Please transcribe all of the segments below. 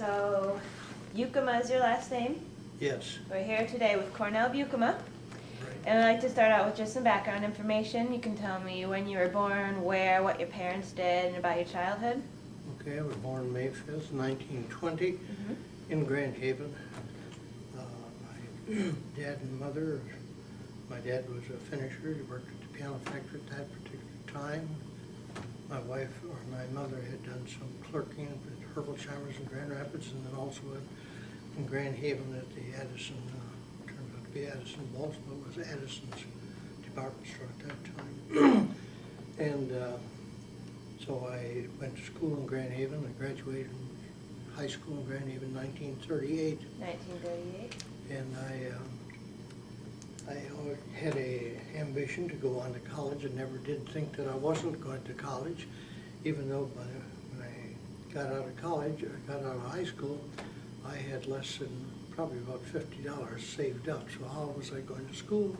So, Beukema is your last name? Yes. We're here today with Cornell Beukema. Right. And I'd like to start out with just some background information. You can tell me when you were born, where, what your parents did, and about your childhood. Okay, I was born May 5th, 1920 in Grand Haven. My dad and mother, my dad was a finisher. He worked at the piano factory at that particular time. My wife, or my mother, had done some clerking at Herbolzheimer's in Grand Rapids, and then also in Grand Haven at the Addison, turned out to be Addison Baltimore, was Addison's department store at that time. And so I went to school in Grand Haven. I graduated high school in Grand Haven in 1938. 1938. And I always had a ambition to go on to college and never did think that I wasn't going to college, even though when I got out of college, I got out of high school, I had less than probably about $50 saved up. So how was I going to school?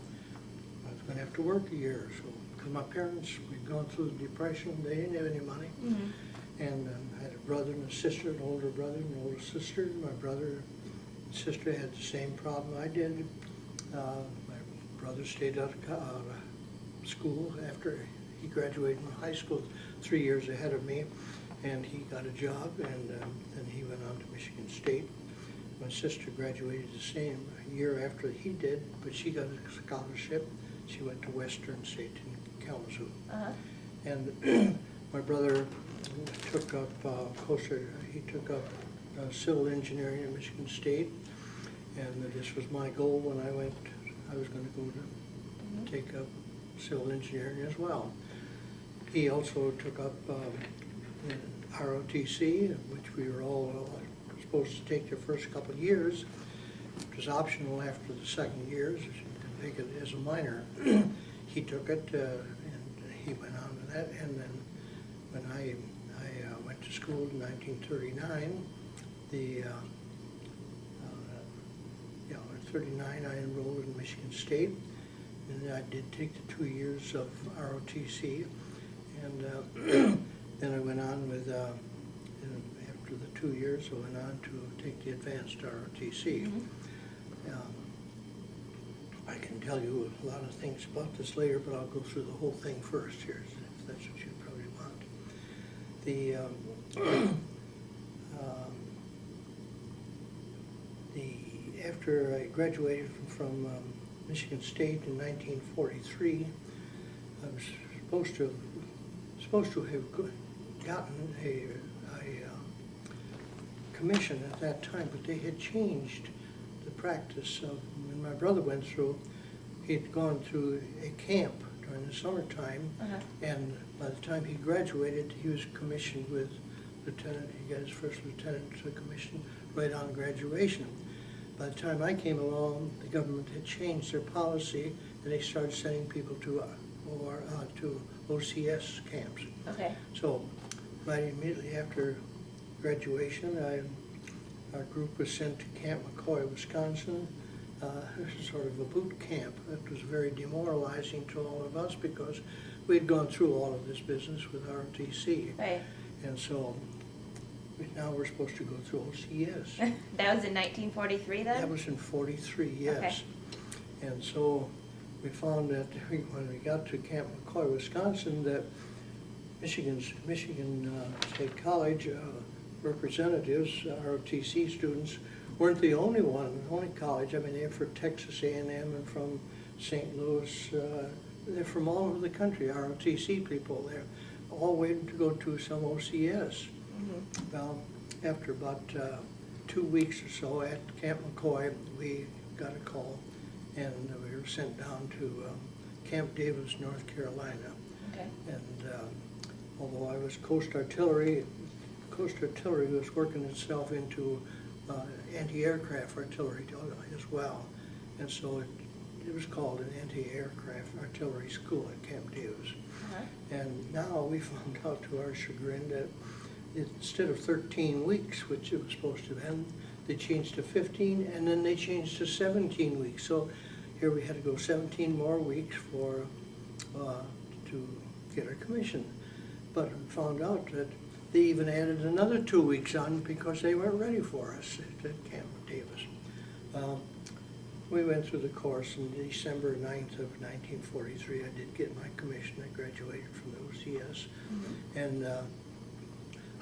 I was going to have to work a year or so. Because my parents, we'd gone through the Depression, they didn't have any money. And I had a brother and a sister, an older brother and an older sister. My brother and sister had the same problem I did. My brother stayed out of school after he graduated from high school 3 years ahead of me, and he got a job, and then he went on to Michigan State. My sister graduated the same year after he did, but she got a scholarship. She went to Western State in Kalamazoo. And my brother took up he took up civil engineering at Michigan State, and this was my goal when I went. I was going to go to take up civil engineering as well. He also took up ROTC, which we were all supposed to take the first couple of years. It was optional after the second year, so you could take it as a minor. He took it, and he went on to that. And then when I went to school in 1939, in 39 I enrolled in Michigan State, and I did take the 2 years of ROTC, and then I went on with, after the 2 years, I went on to take the advanced ROTC. I can tell you a lot of things about this later, but I'll go through the whole thing first here, if that's what you probably want. After I graduated from Michigan State in 1943, I was supposed to have gotten a commission at that time, but they had changed the practice of, when my brother went through, he'd gone through a camp during the summertime, and by the time he graduated, he was commissioned with lieutenant. He got his first lieutenant commission right on graduation. By the time I came along, the government had changed their policy, and they started sending people to OCS camps. So right immediately after graduation, our group was sent to Camp McCoy, Wisconsin. This was sort of a boot camp. It was very demoralizing to all of us because we had gone through all of this business with ROTC. And so now we're supposed to go through OCS. That was in 1943 then? That was in 43, yes. And so we found that when we got to Camp McCoy, Wisconsin, that Michigan State College representatives, ROTC students, weren't the only college. I mean, they're from Texas A&M and from St. Louis. They're from all over the country, ROTC people. They're all waiting to go to some OCS. Well, after about 2 weeks or so at Camp McCoy, we got a call, and we were sent down to Camp Davis, North Carolina. And although I was Coast Artillery was working itself into anti-aircraft artillery as well. And so it was called an anti-aircraft artillery school at Camp Davis. And now we found out to our chagrin that instead of 13 weeks, which it was supposed to end, they changed to 15, and then they changed to 17 weeks. So here we had to go 17 more weeks to get our commission. But we found out that They even added another 2 weeks on because they weren't ready for us at Camp Davis. We went through the course in December 9th of 1943. I did get my commission. I graduated from the OCS. And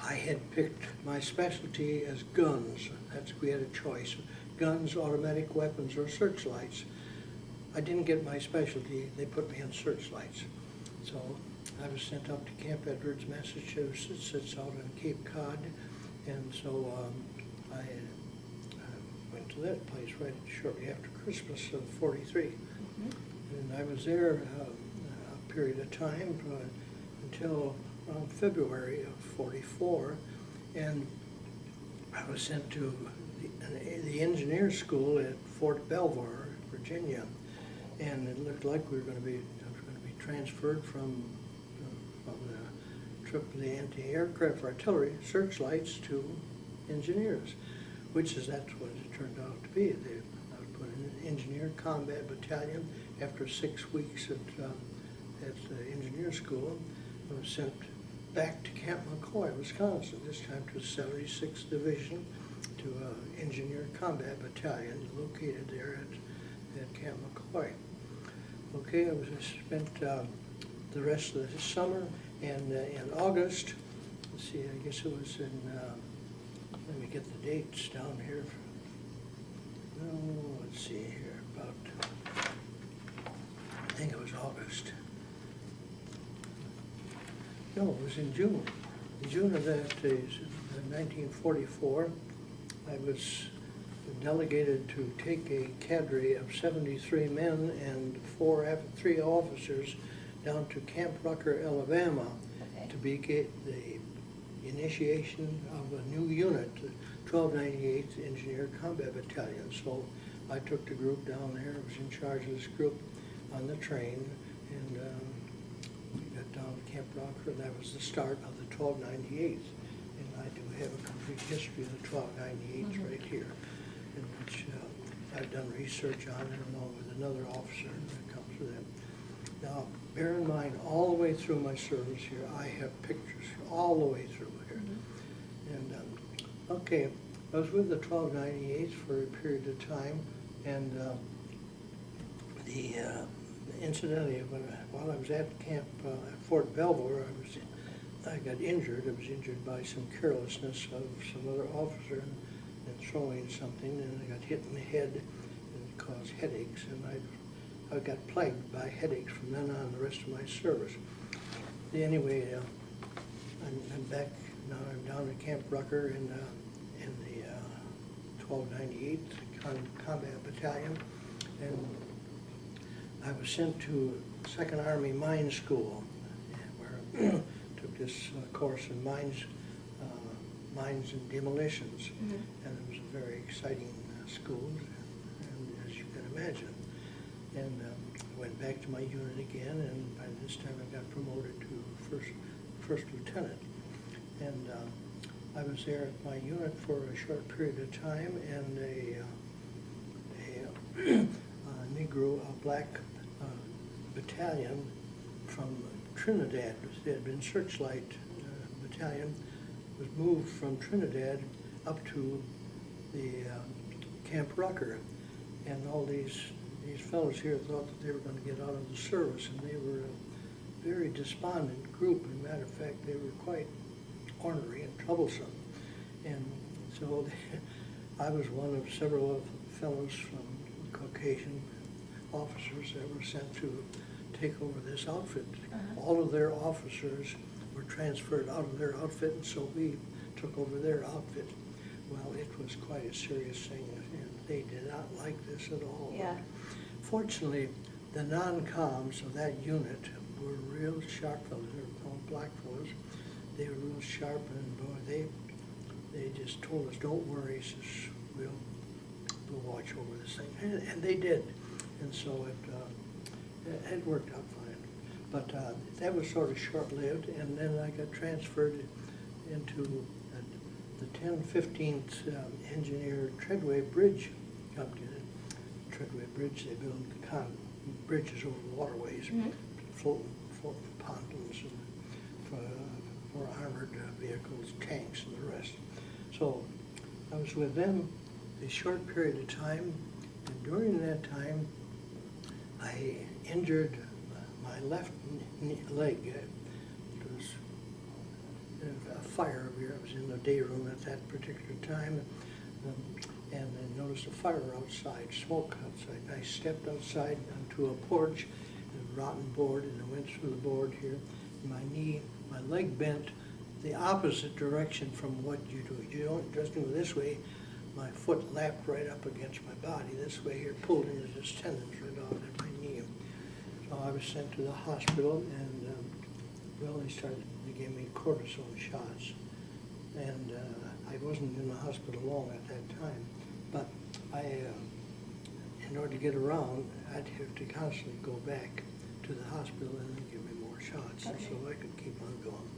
I had picked my specialty as guns. We had a choice: guns, automatic weapons, or searchlights. I didn't get my specialty. They put me on searchlights. So I was sent up to Camp Edwards, Massachusetts. It's out on Cape Cod. And so I went to that place right shortly after Christmas of '43. And I was there a period of time until around February of '44. And I was sent to the engineer school at Fort Belvoir, Virginia. And it looked like I was going to be transferred from the anti-aircraft artillery searchlights to engineers, that's what it turned out to be. I was put in an engineer combat battalion after 6 weeks at the engineer school. I was sent back to Camp McCoy, Wisconsin, this time to the 76th Division, to engineer combat battalion located there at Camp McCoy. Okay, I spent the rest of the summer, and in August, let's see, I guess it was in, let me get the dates down here. Let's see here, I think it was August. No, it was in June. In June of that, 1944, I was delegated to take a cadre of 73 men and 3 officers down to Camp Rucker, Alabama, to begin the initiation of a new unit, the 1298th Engineer Combat Battalion. So I took the group down there. I was in charge of this group on the train, and we got down to Camp Rucker. That was the start of the 1298th. And I do have a complete history of the 1298th right here, in which I've done research on it along with another officer that comes with it. Now, bear in mind, all the way through my service here, I have pictures all the way through here. And okay, I was with the 1298th for a period of time, and incidentally, while I was at camp at Fort Belvoir, I got injured. I was injured by some carelessness of some other officer and throwing something, and I got hit in the head, and it caused headaches, and I got plagued by headaches from then on the rest of my service. Anyway, I'm back now. I'm down at Camp Rucker in the 1298th Combat Battalion, and I was sent to 2nd Army Mine School, where I took this course in mines and demolitions, and it was a very exciting school, and as you can imagine. And I went back to my unit again, and by this time I got promoted to first lieutenant. And I was there at my unit for a short period of time, and a black battalion from Trinidad, they had been searchlight battalion, was moved from Trinidad up to the Camp Rucker, and all these fellows here thought that they were going to get out of the service, and they were a very despondent group. As a matter of fact, they were quite ornery and troublesome. And so I was one of several of the fellows from Caucasian officers that were sent to take over this outfit. All of their officers were transferred out of their outfit, and so we took over their outfit. Well, it was quite a serious thing, and they did not like this at all. Yeah. Fortunately, the non-coms of that unit were real sharp fellows. They were called black fellows. They were real sharp, and boy, they just told us, "Don't worry, we'll watch over this thing," and they did. And so it worked out fine. But that was sort of short-lived, and then I got transferred into the 1015th Engineer Treadway Bridge Company. Treadway Bridge, they build bridges over waterways, floating pontoons more armored vehicles, tanks and the rest. So I was with them a short period of time, and during that time, I injured my left leg. It was a fire over here. I was in the day room at that particular time, and I noticed a fire outside, smoke outside. I stepped outside onto a porch, a rotten board, and I went through the board here. My leg bent the opposite direction from what you do. You don't just do this way. My foot lapped right up against my body this way here, pulled into this tendons right off at my knee. So I was sent to the hospital, and they gave me cortisone shots. And I wasn't in the hospital long at that time, but in order to get around, I'd have to constantly go back to the hospital and then give me more shots, okay. So I could keep on going.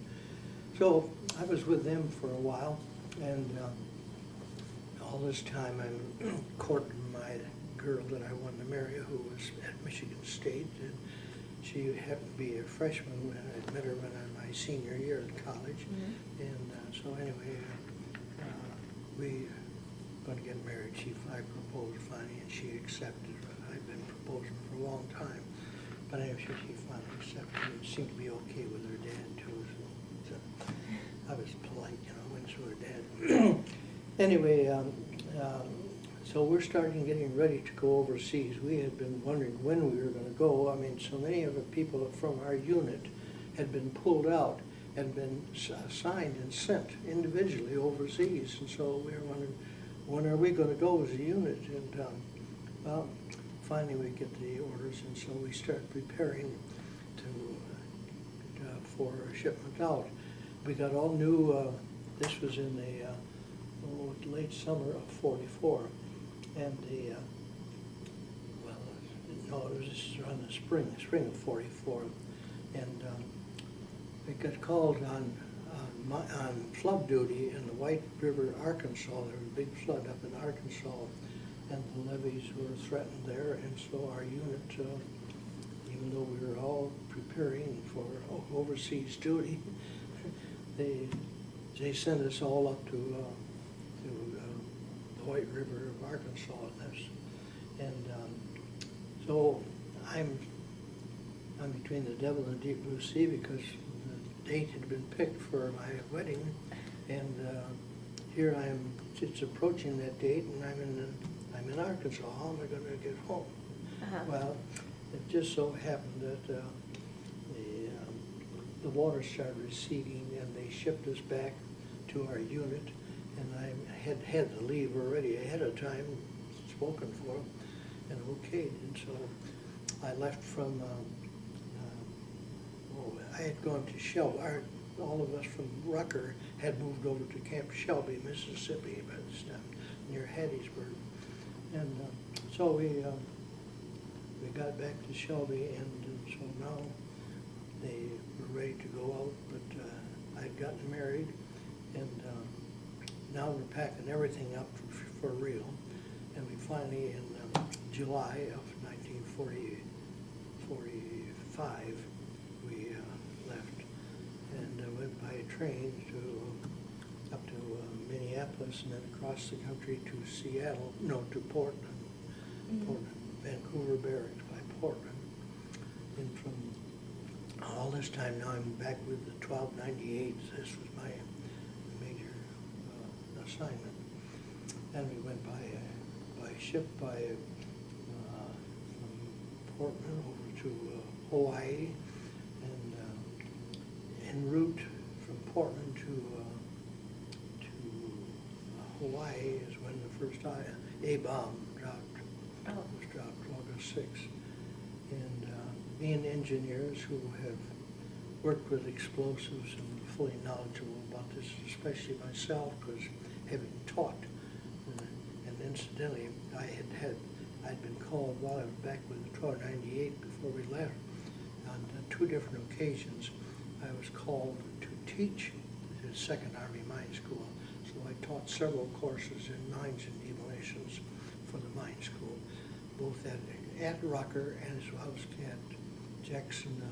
So I was with them for a while, and all this time I'm courting my girl that I wanted to marry, who was at Michigan State, and she happened to be a freshman when I met her when I was my senior year at college. Mm-hmm. And so anyway, we were going to get married. I proposed finally, and she accepted. I'd been proposing for a long time, but anyway, she finally accepted and seemed to be okay with her dad too. So I was polite, went to her dad. Anyway, so we're starting getting ready to go overseas. We had been wondering when we were going to go. I mean, so many of the people from our unit had been pulled out and been assigned and sent individually overseas. And so we were wondering, when are we going to go as a unit? And well, finally we get the orders, and so we start preparing for shipment out. We got all new, this was in the late summer of '44, and it was just around the spring of '44, and we got called on flood duty in the White River, Arkansas. There was a big flood up in Arkansas, and the levees were threatened there, and so our unit, even though we were all preparing for overseas duty, they sent us all up to the White River of Arkansas. And so I'm between the devil and the deep blue sea, because the date had been picked for my wedding, and here it's approaching that date, and I'm in Arkansas. How am I going to get home? Uh-huh. Well, it just so happened that the water started receding, and they shipped us back to our unit, and I had to leave already ahead of time, spoken for, and okayed, and so I left from, I had gone to Shelby. All of us from Rucker had moved over to Camp Shelby, Mississippi by this time, near Hattiesburg. And so we got back to Shelby, and so now they were ready to go out, but I'd gotten married, and now we're packing everything up for real. And we finally, in July of 1945, we left and went by train up to Minneapolis, and then across the country to Portland. Mm-hmm. Portland, Vancouver Barracks by Portland. And from all this time now, I'm back with the 1298. This was my major assignment. And we went by ship from Portland over to Hawaii, and en route from Portland to Hawaii is when the first A-bomb was dropped August 6th. And being engineers who have worked with explosives and fully knowledgeable about this, especially myself, because having taught, and incidentally, I'd been called while I was back with the 1298 before we left. On 2 different occasions, I was called to teach the 2nd Army Mine School. So I taught several courses in mines and demolitions for the mine school, both at Rucker and as well as at Jackson,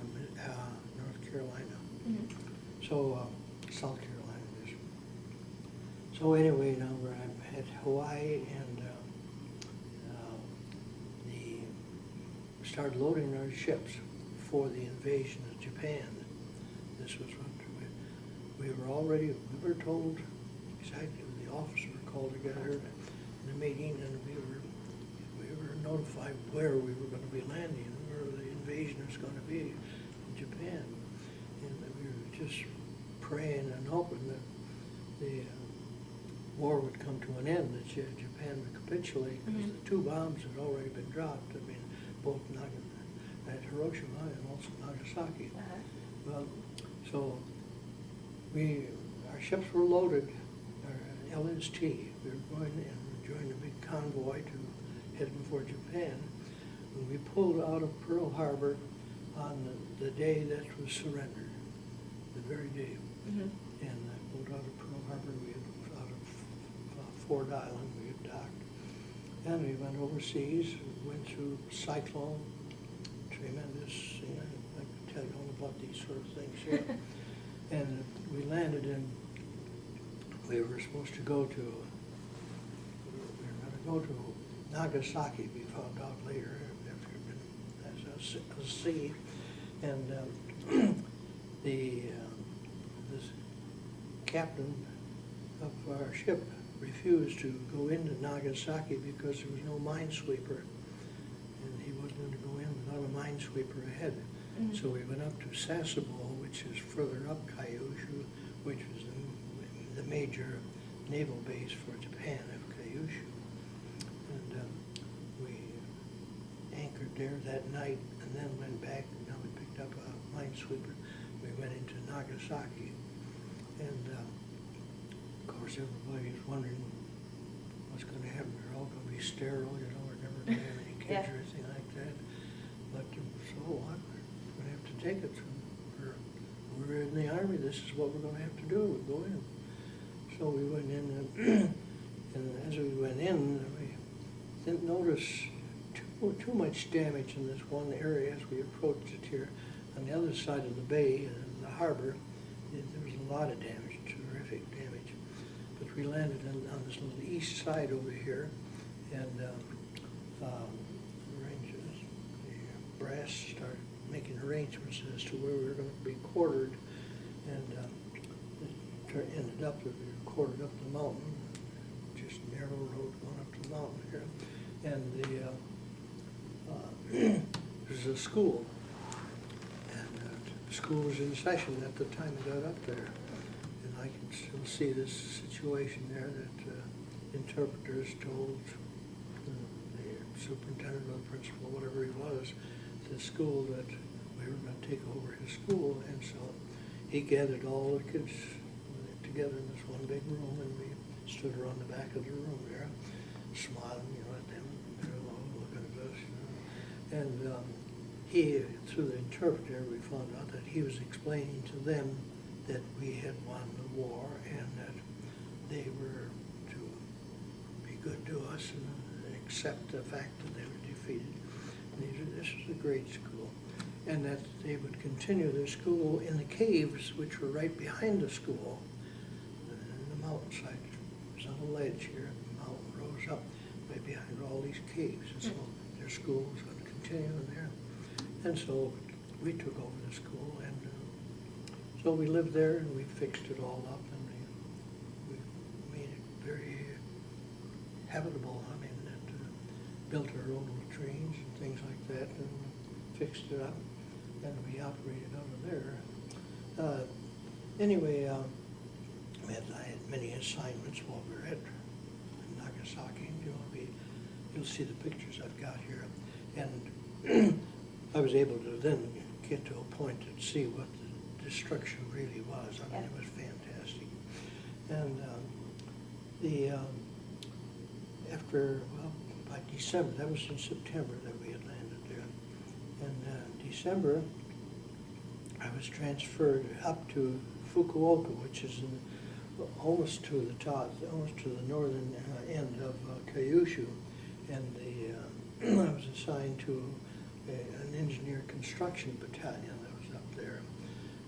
North Carolina. Mm-hmm. So South Carolina it is. So anyway, now we're at Hawaii, and we started loading our ships for the invasion of Japan. This was what we were told exactly. The officers were called together in a meeting, and we were notified where we were going to be landing, where the invasion was going to be in Japan. And we were just praying and hoping that the war would come to an end, that Japan would capitulate, because the two bombs had already been dropped. I mean, both at Hiroshima and also Nagasaki. Well, so our ships were loaded, our LST. We were going in, we joined a big convoy to heading for Japan. And we pulled out of Pearl Harbor on the day that was surrendered, the very day. And I pulled out of Pearl Harbor. We had out of Ford Island. We had docked, and we went overseas. We went through Cyclone, tremendous. You know, I can tell you all about these sort of things here. And we landed in. We were supposed to go to. We were going to go to Nagasaki. We found out later after it had been as a sea, and this captain of our ship refused to go into Nagasaki because there was no minesweeper, and he wasn't going to go in without a minesweeper ahead. So we went up to Sasebo, which is further up Kyushu, which was the major naval base for Japan of Kyushu. And we anchored there that night, and then went back. Now we picked up a minesweeper. We went into Nagasaki, and of course everybody was wondering what's going to happen. They're all going to be sterile, you know, we're never going to have any kids or anything like that. But so what? We're going to have to take it. We're in the Army. This is what we're going to have to do. We go in. So we went in, and as we went in, we didn't notice too much damage in this one area as we approached it here. On the other side of the bay, the harbor, there was a lot of damage, terrific damage. But we landed on this little east side over here, and the brass started making arrangements as to where we were going to be quartered, and it ended up that we were quartered up the mountain, just a narrow road going up the mountain here, and there's a school. The school was in session at the time we got up there, and I can still see this situation there that interpreters told the superintendent or the principal, whatever he was, the school that we were going to take over his school, and so he gathered all the kids together in this one big room, and we stood around the back of the room there, smiling, you know, at them, they're looking at us, you know, and he, through the interpreter, we found out that he was explaining to them that we had won the war and that they were to be good to us and accept the fact that they were defeated. And this was a great school. And that they would continue their school in the caves, which were right behind the school, in the mountainside. There's a little ledge here, the mountain rose up right behind all these caves. And so their school was going to continue in there. And so we took over the school, and so we lived there, and we fixed it all up, and we made it very habitable. I mean, built our own little trains and things like that, and fixed it up, and we operated out of there. Anyway, I had many assignments while we were at Nagasaki. You'll see the pictures I've got here, and I was able to then get to a point to see what the destruction really was. I mean, it was fantastic. And by December, that was in September that we had landed there. And December, I was transferred up to Fukuoka, which is almost to the northern end of Kyushu. And I was assigned to an engineer construction battalion that was up there,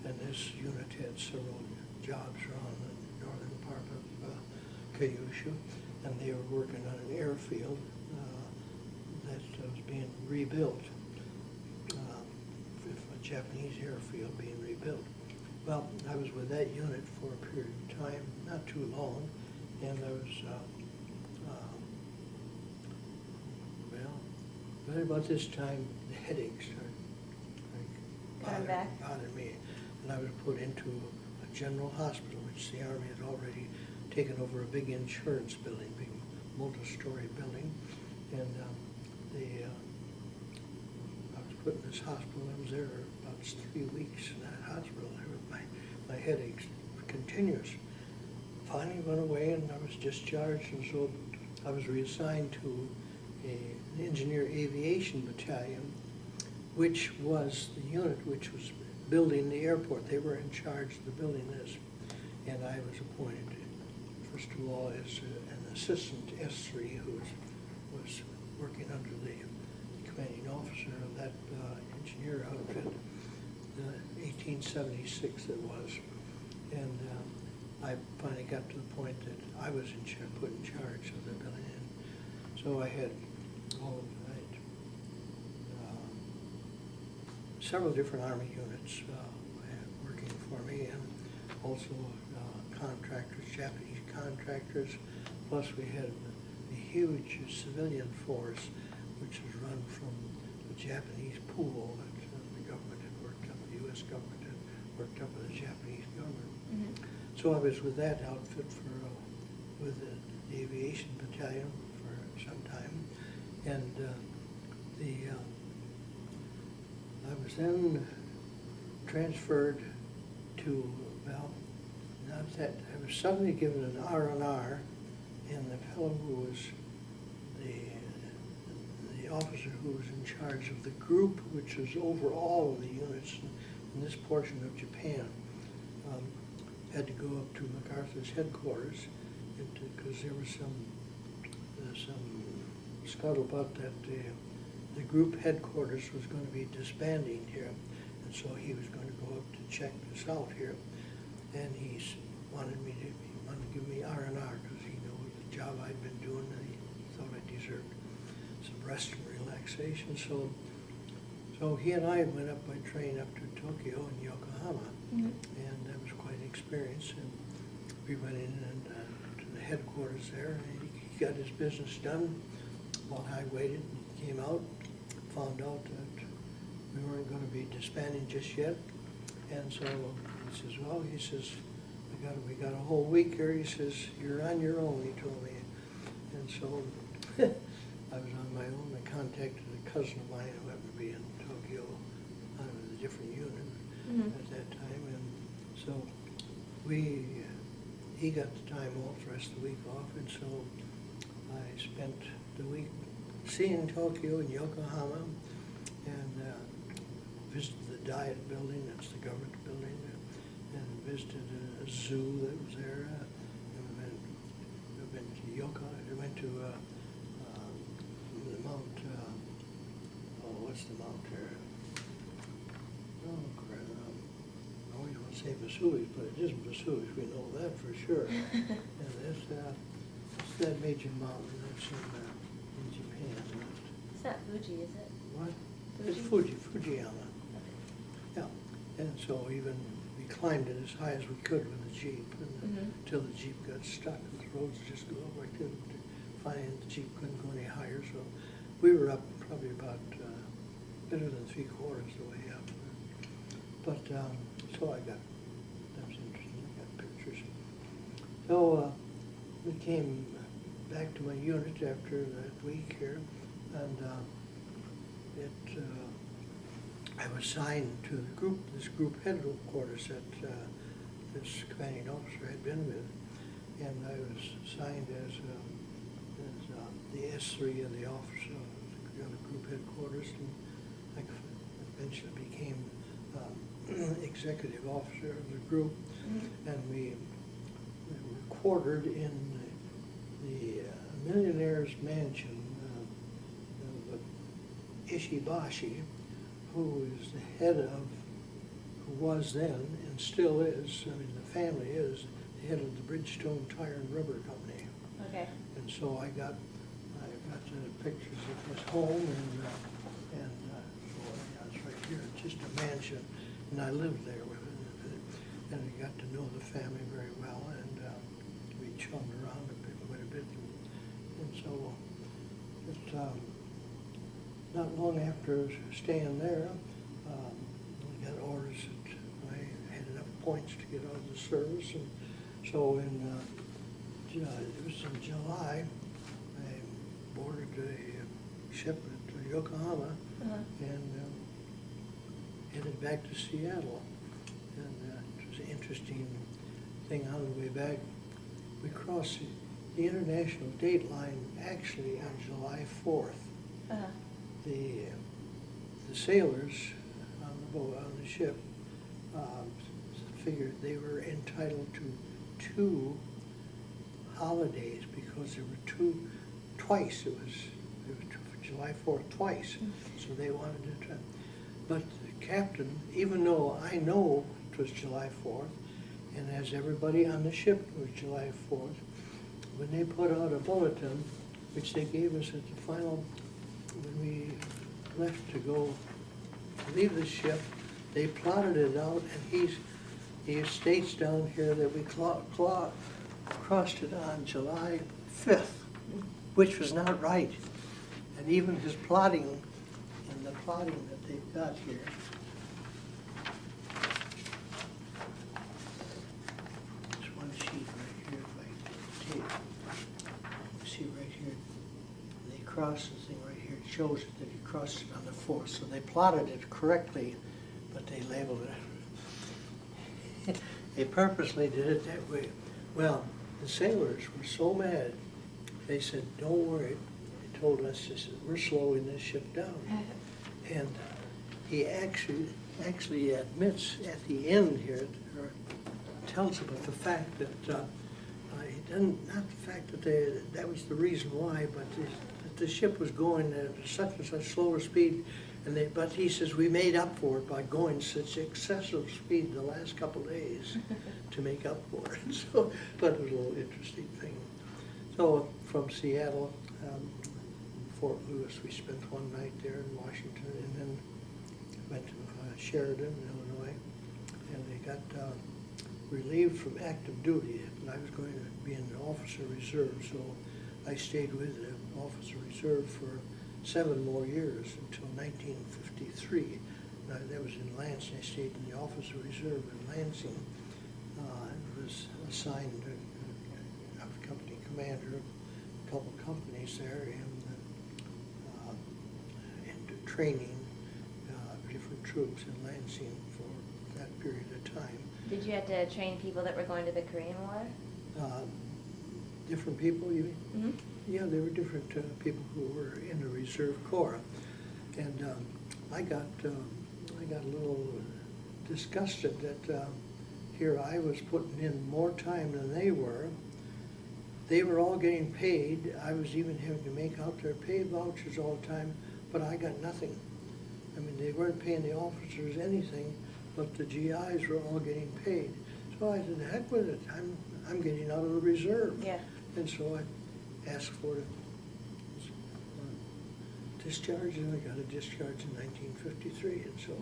and this unit had several jobs around the northern part of Kyushu, and they were working on an airfield that was being rebuilt, a Japanese airfield being rebuilt. Well, I was with that unit for a period of time, not too long, and I was, right about this time, the headaches started bothering me. And I was put into a general hospital, which the Army had already taken over a big insurance building, big multi-story building. And I was put in this hospital. I was there about 3 weeks in that hospital. My headaches were continuous. Finally went away, and I was discharged, and so I was reassigned to an engineer aviation battalion, which was the unit which was building the airport. They were in charge of building this, and I was appointed, first of all, as an assistant S3 who was working under the commanding officer of that engineer outfit, 1876 it was, and I finally got to the point that I was put in charge of the building, and so I had several different Army units working for me, and also contractors, Japanese contractors, plus we had a huge civilian force which was run from the Japanese pool that the government had worked up, the U.S. government had worked up with the Japanese government. Mm-hmm. So I was with that outfit with the aviation battalion for some time, and I was then transferred to, I was suddenly given an R&R, and the fellow who was the officer who was in charge of the group, which was over all of the units in this portion of Japan, had to go up to MacArthur's headquarters, because there was some scuttlebutt that the group headquarters was going to be disbanding here, and so he was going to go up to check this out here, and he wanted to give me R&R because he knew the job I'd been doing, and he thought I deserved some rest and relaxation. So he and I went up by train up to Tokyo and Yokohama, mm-hmm. and that was quite an experience. And we went in and to the headquarters there, and he got his business done while I waited. And he came out, found out that we weren't going to be disbanding just yet, and so he says, well, he says, we got a whole week here. He says, you're on your own, he told me. And so I was on my own. I contacted a cousin of mine who happened to be in Tokyo on a different unit, mm-hmm. at that time, and so he got the time off, the rest of the week off, and so I spent the week seeing Tokyo and Yokohama, and visited the Diet building, that's the government building, and visited a zoo that was there. I've been to Yokohama. I went to the Mount, what's the mount there? Oh, crap. I always want to say Vesuvius, but it isn't Vesuvius, we know that for sure. And it's that major mountain that's in Japan. It's not Fuji, is it? What? Fuji? It's Fujiyama. Yeah, and so even we climbed it as high as we could with the Jeep, and until the Jeep got stuck. The roads just go up like that. Finally, the Jeep couldn't go any higher, so we were up probably about better than 3/4 the way up. But so that was interesting. I got pictures. So we came back to my unit after that week here, and I was assigned to this group headquarters that this commanding officer had been with, and I was assigned as the S3 of the office of the group headquarters, and I eventually became executive officer of the group, mm-hmm. and we were quartered in the millionaire's mansion of Ishibashi, who is the head of who was then and still is, I mean, the family is the head of the Bridgestone Tire and Rubber Company. Okay. And so I got the pictures of his home and so yeah, it's right here. It's just a mansion, and I lived there with it. And I got to know the family very well, and we chummed around quite a bit. And so it, not long after staying there, I got orders that I had enough points to get out of the service, and so it was in July, I boarded a ship at Yokohama and headed back to Seattle. And it was an interesting thing on the way back. We crossed the international date line actually on July 4th. The sailors on the boat, on the ship, figured they were entitled to 2 holidays because there were twice. It was July 4th twice, so they wanted to try. But the captain, even though I know it was July 4th, and as everybody on the ship was July 4th, when they put out a bulletin, which they gave us at the final, when we left to go leave the ship, they plotted it out, and he states down here that we crossed it on July 5th, which was not right. And even his plotting, and the plotting that they've got here, there's one sheet right here, if I take, see right here, they cross the thing right here, it shows that he crossed it on the 4th, so they plotted it correctly, but they labeled it. They purposely did it that way. Well, the sailors were so mad, they said, don't worry. They told us, they said, we're slowing this ship down. And he actually admits at the end here, or tells about the fact that, he didn't, not the fact that that was the reason why, but that the ship was going at such and such slower speed, but he says we made up for it by going such excessive speed the last couple of days to make up for it. So, but it was a little interesting thing. So from Seattle, Fort Lewis, we spent one night there in Washington, and then went to Sheridan, Illinois, and they got relieved from active duty, and I was going to be in the officer reserve, so I stayed with the officer reserve for 7 more years until 1953. That was in Lansing. I stayed in the officer reserve in Lansing. I was assigned a company commander of a couple of companies there, and training different troops in Lansing for that period of time. Did you have to train people that were going to the Korean War? Different people, you mean? Mm-hmm. Yeah, there were different people who were in the Reserve Corps, and I got a little disgusted that here I was putting in more time than they were. They were all getting paid. I was even having to make out their pay vouchers all the time, but I got nothing. I mean, they weren't paying the officers anything, but the GIs were all getting paid. So I said, heck with it, I'm getting out of the reserve. Yeah. And so I asked for it. Discharge, and I got a discharge in 1953, and so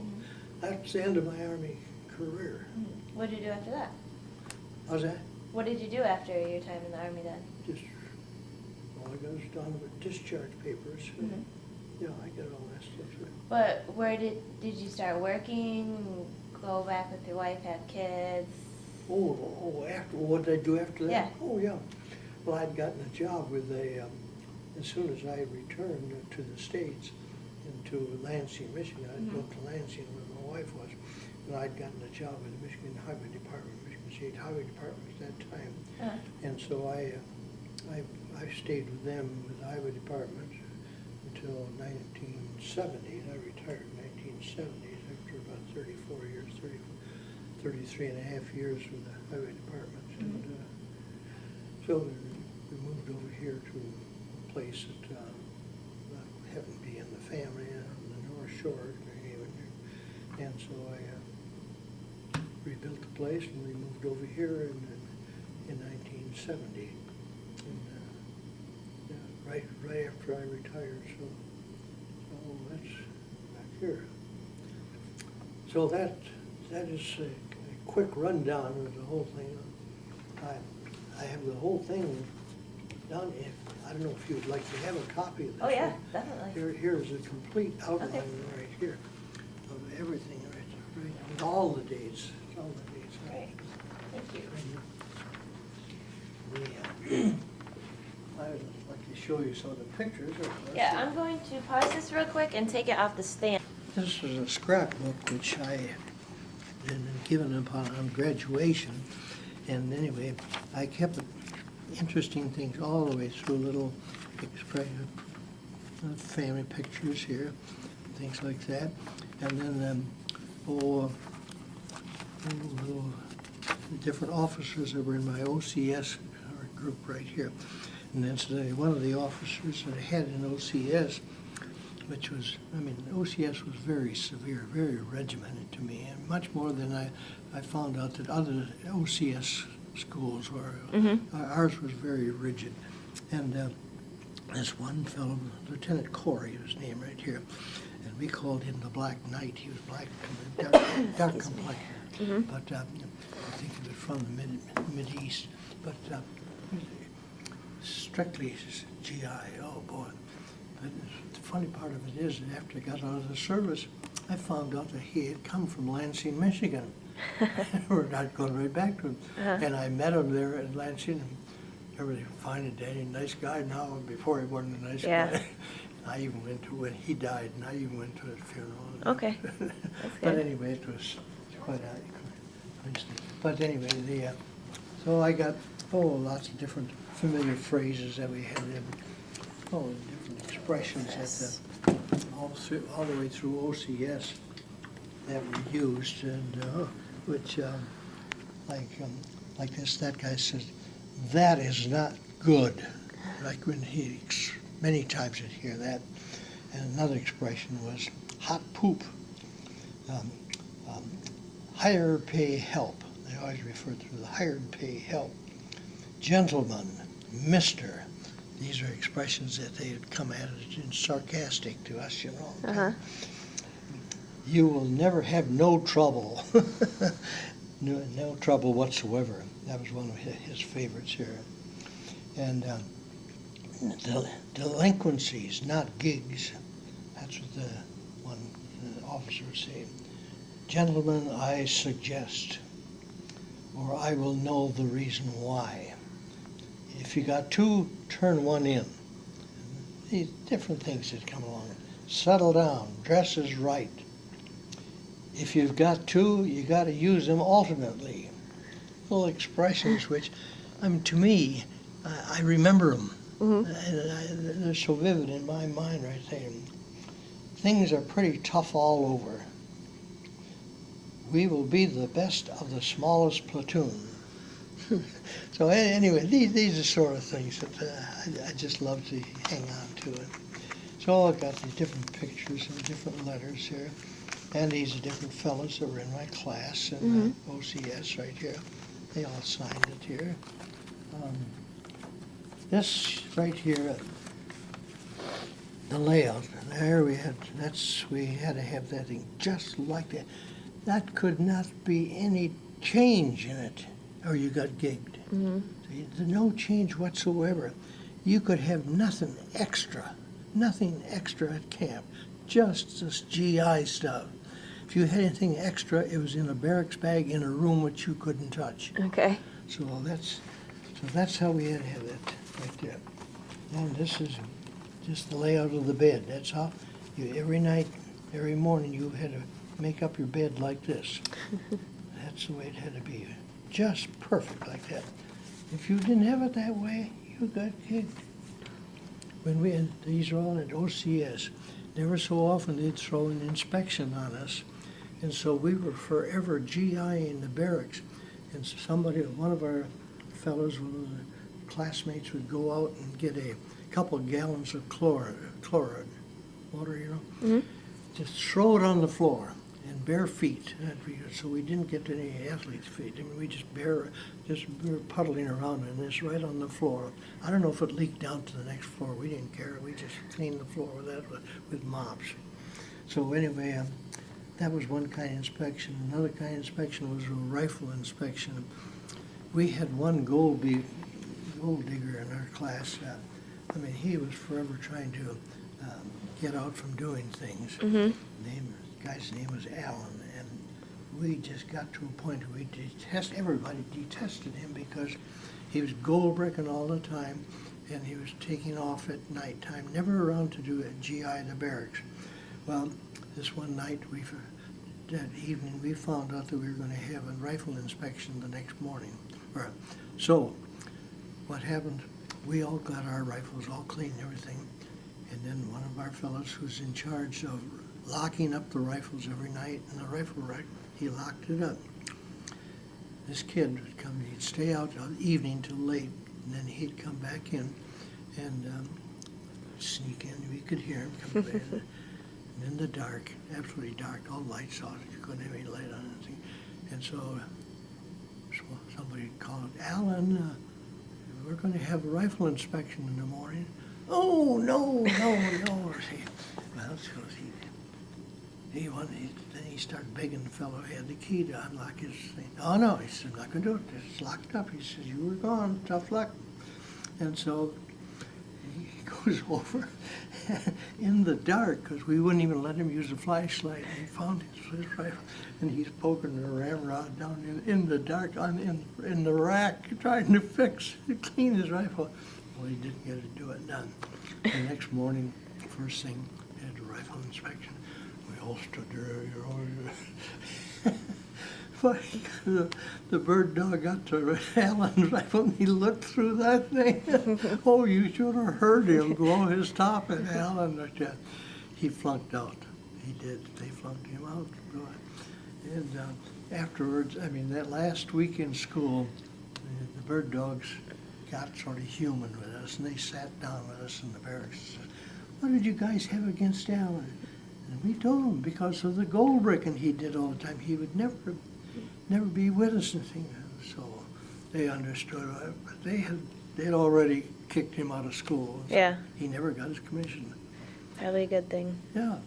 that's the end of my Army career. What did you do after that? How's that? What did you do after your time in the Army then? Just, all I got was done with discharge papers. Yeah, I got all that stuff. But where did you start working, go back with your wife, have kids? After, what did I do after that? Yeah. Oh, yeah. Well, I'd gotten a job with as soon as I returned to the States, into Lansing, Michigan. I'd go to Lansing where my wife was, and I'd gotten a job with the Michigan Highway Department, Michigan State Highway Department at that time. And so I stayed with them, with the Highway Department, until 1970, and I retired in 1970 after about 34 years, 33 and a half years with the Highway Department. And so we moved over here to a place that happened to be in the family on the North Shore, and so rebuilt the place, and we moved over here in 1970. And, yeah, right after I retired, so that's back here. So that is a quick rundown of the whole thing. I have the whole thing done. I don't know if you'd like to have a copy of this. Oh, yeah, one. definitely. Here's a complete outline Okay. right here of everything, right, with all the dates, Great, thank you. I would like to show you some of the pictures. Yeah, I'm going to pause this real quick and take it off the stand. This is a scrapbook which I had been given on graduation. And anyway, I kept interesting things all the way through, little family pictures here, things like that. And then, little different officers that were in my OCS group right here. And then today, one of the officers that I had in OCS, which was, OCS was very severe, very regimented to me, and much more than I found out that other OCS schools were. Ours was very rigid. And this one fellow, Lieutenant Corey, his name right here, and we called him the Black Knight. He was black, dark complexion, but I think he was from the mid-east, but strictly GI, oh boy. But the funny part of it is that after I got out of the service, I found out that he had come from Lansing, Michigan. We're not going right back to him. And I met him there in Lansing, and everything fine and dandy, nice guy now. Before he wasn't a nice guy. I even went to, when he died, and I even went to his funeral. Okay. But anyway, it was quite interesting. But anyway, so I got, lots of different familiar phrases that we had, different expressions that all the way through OCS that we used, and which like this, that guy says, that is not good. Like when many times you'd hear that. And another expression was hot poop, higher pay help. They always refer to the hired pay help. Gentleman, mister. These are expressions that they had come at it in sarcastic to us, You will never have no trouble. no trouble whatsoever. That was one of his favorites here. And delinquencies, not gigs. That's what the officer was saying. Gentlemen, I suggest, or I will know the reason why. If you got two, turn one in. These different things that come along. Settle down, dress is right. If you've got two, you got to use them alternately. Little expressions which, to me, I remember them. They're so vivid in my mind right there. Things are pretty tough all over. We will be the best of the smallest platoon. So anyway, these are sort of things that I just love to hang on to. It. So I've got these different pictures and different letters here. And these are different fellows that were in my class in OCS right here. They all signed it here. This right here, the layout, there we had to have that thing just like that. That could not be any change in it, or you got gigged. There's no change whatsoever. You could have nothing extra at camp, just this GI stuff. If you had anything extra, it was in a barracks bag in a room which you couldn't touch. Okay. So that's how we had to have that right there. And this is just the layout of the bed. That's how every night, every morning, you had to make up your bed like this. That's the way it had to be. Just perfect like that. If you didn't have it that way, you got kicked. These are all at OCS. Never so often they'd throw an inspection on us. And so we were forever GI in the barracks. And one of our fellows, one of the classmates would go out and get a couple of gallons of chloride water, just throw it on the floor. And bare feet, so we didn't get any athlete's feet. I mean, we were puddling around in this right on the floor. I don't know if it leaked down to the next floor. We didn't care. We just cleaned the floor with that with mops. So anyway, that was one kind of inspection. Another kind of inspection was a rifle inspection. We had one gold digger in our class. I mean, he was forever trying to get out from doing things. The guy's name was Alan, and we just got to a point where everybody detested him because he was gold bricking all the time, and he was taking off at nighttime, never around to do a GI the barracks. Well, this one night, that evening, we found out that we were going to have a rifle inspection the next morning. So, what happened, we all got our rifles all clean and everything, and then one of our fellows who's in charge of locking up the rifles every night in the rifle rack, he locked it up. This kid would come, he'd stay out all evening till late, and then he'd come back in and sneak in. We could hear him come back. And in the dark, absolutely dark, all lights off, you couldn't have any light on anything. And so somebody called, Alan, we're going to have a rifle inspection in the morning. Oh, no. Well, so then he started begging the fellow who had the key to unlock his thing. Oh, no, he said, I'm not going to do it. It's locked up. He says, you were gone. Tough luck. And so he goes over in the dark, because we wouldn't even let him use a flashlight. And he found his rifle, and he's poking the ramrod down in the dark in the rack, trying to clean his rifle. Well, he didn't get to do it done. The next morning, first thing, we had a rifle inspection. We all stood there, But the bird dog got to Alan's rifle, and he looked through that thing. Oh, you should have heard him blow his top at Alan. He flunked out. He did. They flunked him out. And afterwards, I mean, that last week in school, the bird dogs got sort of human with us, and they sat down with us in the barracks and said, what did you guys have against Alan? And we told him because of the gold bricking he did all the time, he would never be with us and things. So they understood it, but they'd already kicked him out of school. So Yeah. He never got his commission. Probably a good thing. Yeah,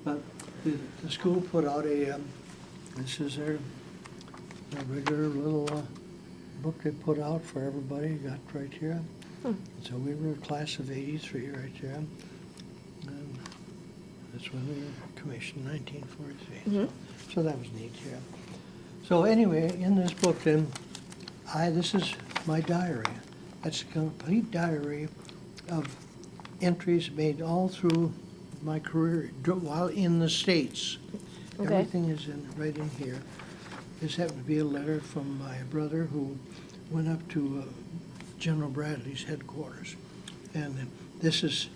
but the school put out this is their regular little book they put out for everybody, got right here. So we were a class of 83 right there. And that's when we were commissioned, 1943. So that was neat, yeah. So anyway, in this book then, this is my diary. That's a complete diary of entries made all through my career while in the States. Okay. Everything is right in here. This happened to be a letter from my brother who went up to General Bradley's headquarters. And this is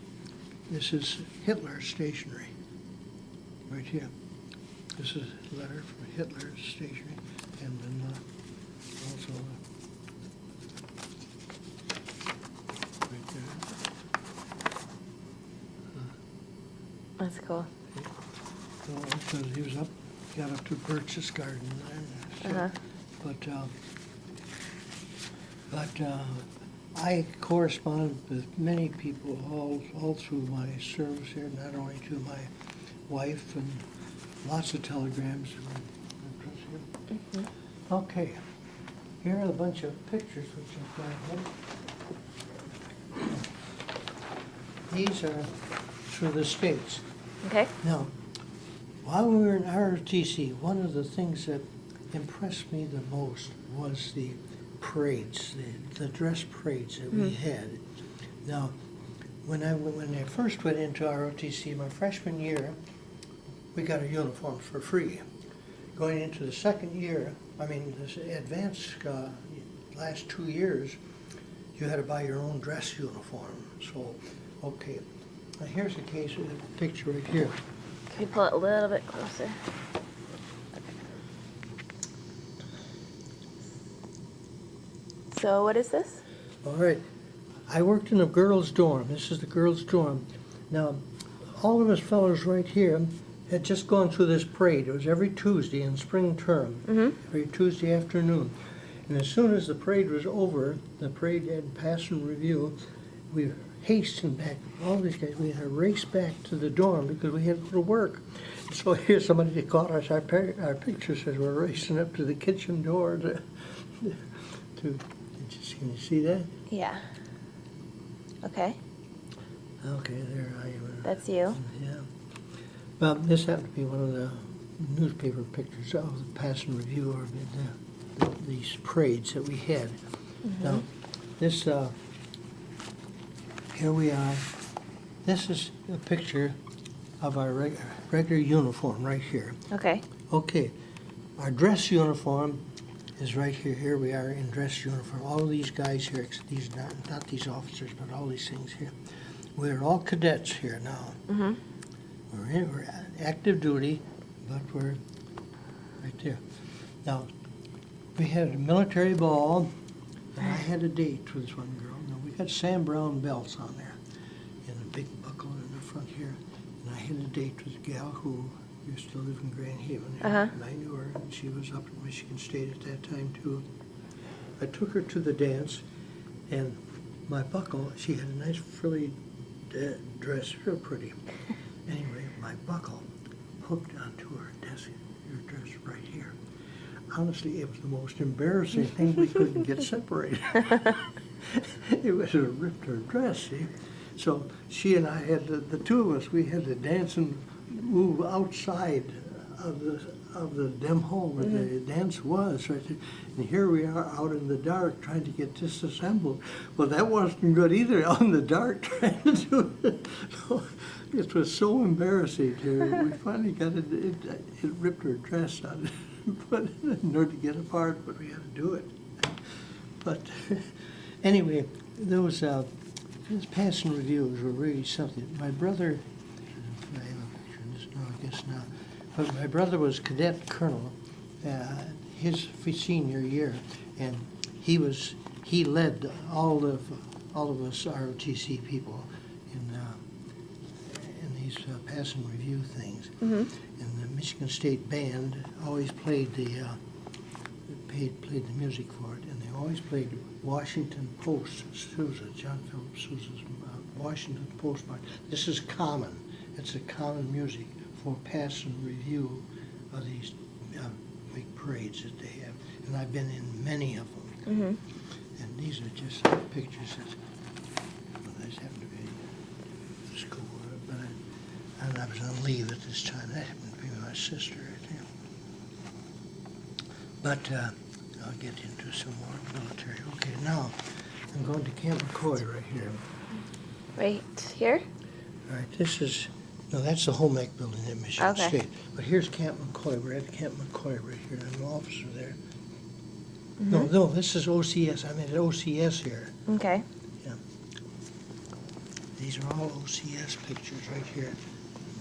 Hitler's stationery, right here. This is a letter from Hitler's stationery, and then also right there. That's cool. So it says he was got up to Birch's garden there. But I corresponded with many people all through my service here, not only to my wife, and lots of telegrams. Okay, here are a bunch of pictures which I've got here. These are through the States. Okay. Now, while we were in ROTC, one of the things that impressed me the most was the parades, the dress parades that we had. Now, when I first went into ROTC my freshman year, we got a uniform for free. Going into the second year, I mean, this advanced last 2 years, you had to buy your own dress uniform. So, okay, now here's a picture right here. Can you pull it a little bit closer? So what is this? All right. I worked in a girls' dorm. This is the girls' dorm. Now, all of us fellows right here had just gone through this parade. It was every Tuesday in spring term, every Tuesday afternoon. And as soon as the parade was over, the parade had passed in review, we hastened back, all these guys, we had to race back to the dorm because we had to go to work. So here's somebody that caught us, our pictures as we're racing up to the kitchen door can you see that? Yeah. Okay. Okay, there I am. That's you. Yeah. Well, this happened to be one of the newspaper pictures of the passing review of these parades that we had. Now, this, here we are. This is a picture of our regular uniform right here. Okay. Okay, our dress uniform is right here. Here we are in dress uniform. All of these guys here, these not these officers, but all these things here. We're all cadets here now. We're active duty, but we're right there. Now, we had a military ball, and I had a date with this one girl. Now, we got Sam Brown belts on there, and a big buckle in the front here. And I had a date with a gal who used to live in Grand Haven, and I knew her, and she was up at Michigan State at that time, too. I took her to the dance, and my buckle, she had a nice frilly dress, real pretty. Anyway, my buckle hooked onto her dress right here. Honestly, it was the most embarrassing thing. We couldn't get separated. It was ripped her dress, see? So she and I had the two of us, we had to dance and move outside of the dem hall where the dance was, right there. And here we are out in the dark trying to get disassembled. Well, that wasn't good either, out in the dark trying to do it. So, it was so embarrassing. We finally got it. It ripped her dress out, but in order to get apart, but we had to do it. But anyway, those passing reviews were really something. My brother, I have a picture of this now, I guess now, but my brother was cadet colonel his senior year, and he led all of us ROTC people in these passing review things. And the Michigan State Band always played the music for it, and they always played Washington Post, Sousa, John Philip Sousa's Washington Post march. This is common. It's a common music for passing review of these big parades that they have, and I've been in many of them. And these are just pictures that, well, these happen to be school, but I was on leave at this time. That happened to be my sister, I think. But I'll get into some more military. Okay, now I'm going to Camp McCoy right here. Right here? All right, this is, no, that's the home ec building at Michigan State. But here's Camp McCoy. We're at Camp McCoy right here. I'm an officer there. No, this is OCS. I'm at OCS here. Okay. Yeah. These are all OCS pictures right here.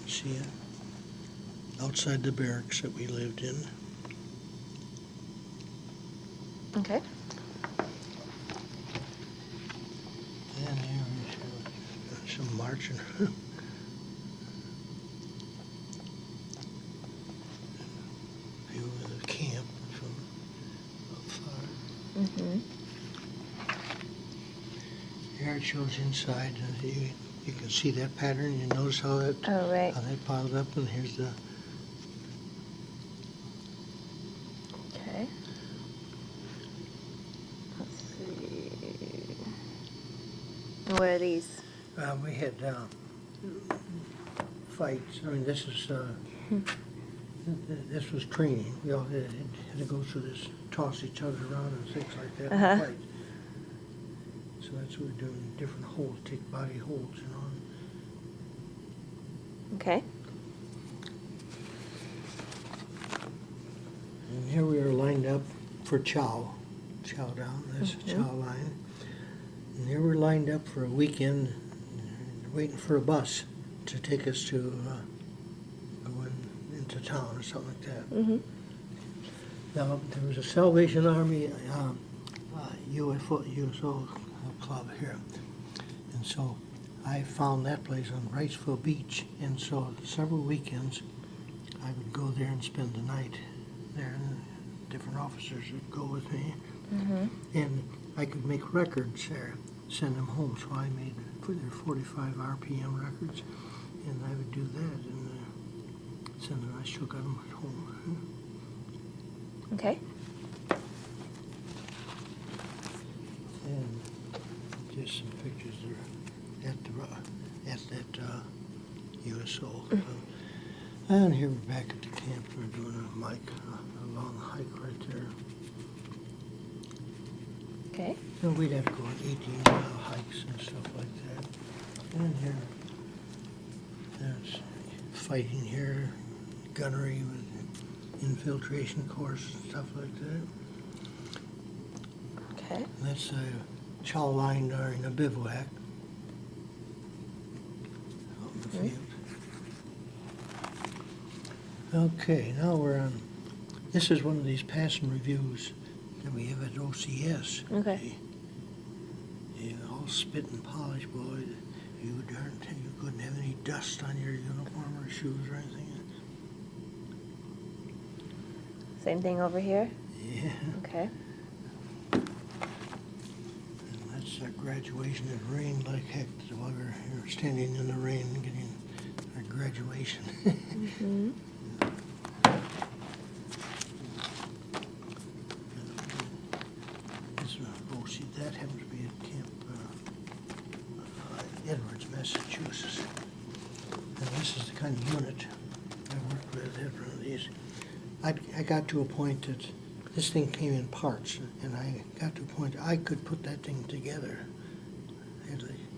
See it? Outside the barracks that we lived in. Okay. And there's some marching. View of the camp from up far. Here it shows inside, and you can see that pattern. You notice how that Oh, right. how that piled up, and here's the. Okay. Let's see. And what are these? We had fights. I mean, this is this was training. We all had to go through this, toss each other around and things like that, and fight. So that's what we're doing. Different holds, take body holds, you know. Okay. And here we are lined up for chow down. That's a chow line. And here we're lined up for a weekend, waiting for a bus to take us to go into town or something like that. Now, there was a Salvation Army USO club here. And so I found that place on Wrightsville Beach. And so several weekends I would go there and spend the night there, and different officers would go with me. Mm-hmm. And I could make records there, send them home. So I made their 45 RPM records, and I would do that and send them. I still got them at home. Okay. And just some pictures there at that USO. And here we're back at the camp. We're doing a long hike right there. Okay. And we'd have to go on 18-mile hikes and stuff like that. And here, there's fighting here, gunnery with infiltration course and stuff like that. Okay. And that's a chow line during a bivouac out in the field. Okay, now we're on, this is one of these passing reviews that we have at OCS. Okay. You all spit and polish, boy. You couldn't have any dust on your uniform or shoes or anything. Same thing over here? Yeah. Okay. And that's our graduation. It rained like heck while we were standing in the rain getting our graduation. Mm-hmm. See, that happens to be at Camp Edwards, Massachusetts. And this is the kind of unit I worked with at one of these. I got to a point that this thing came in parts, and I got to a point I could put that thing together.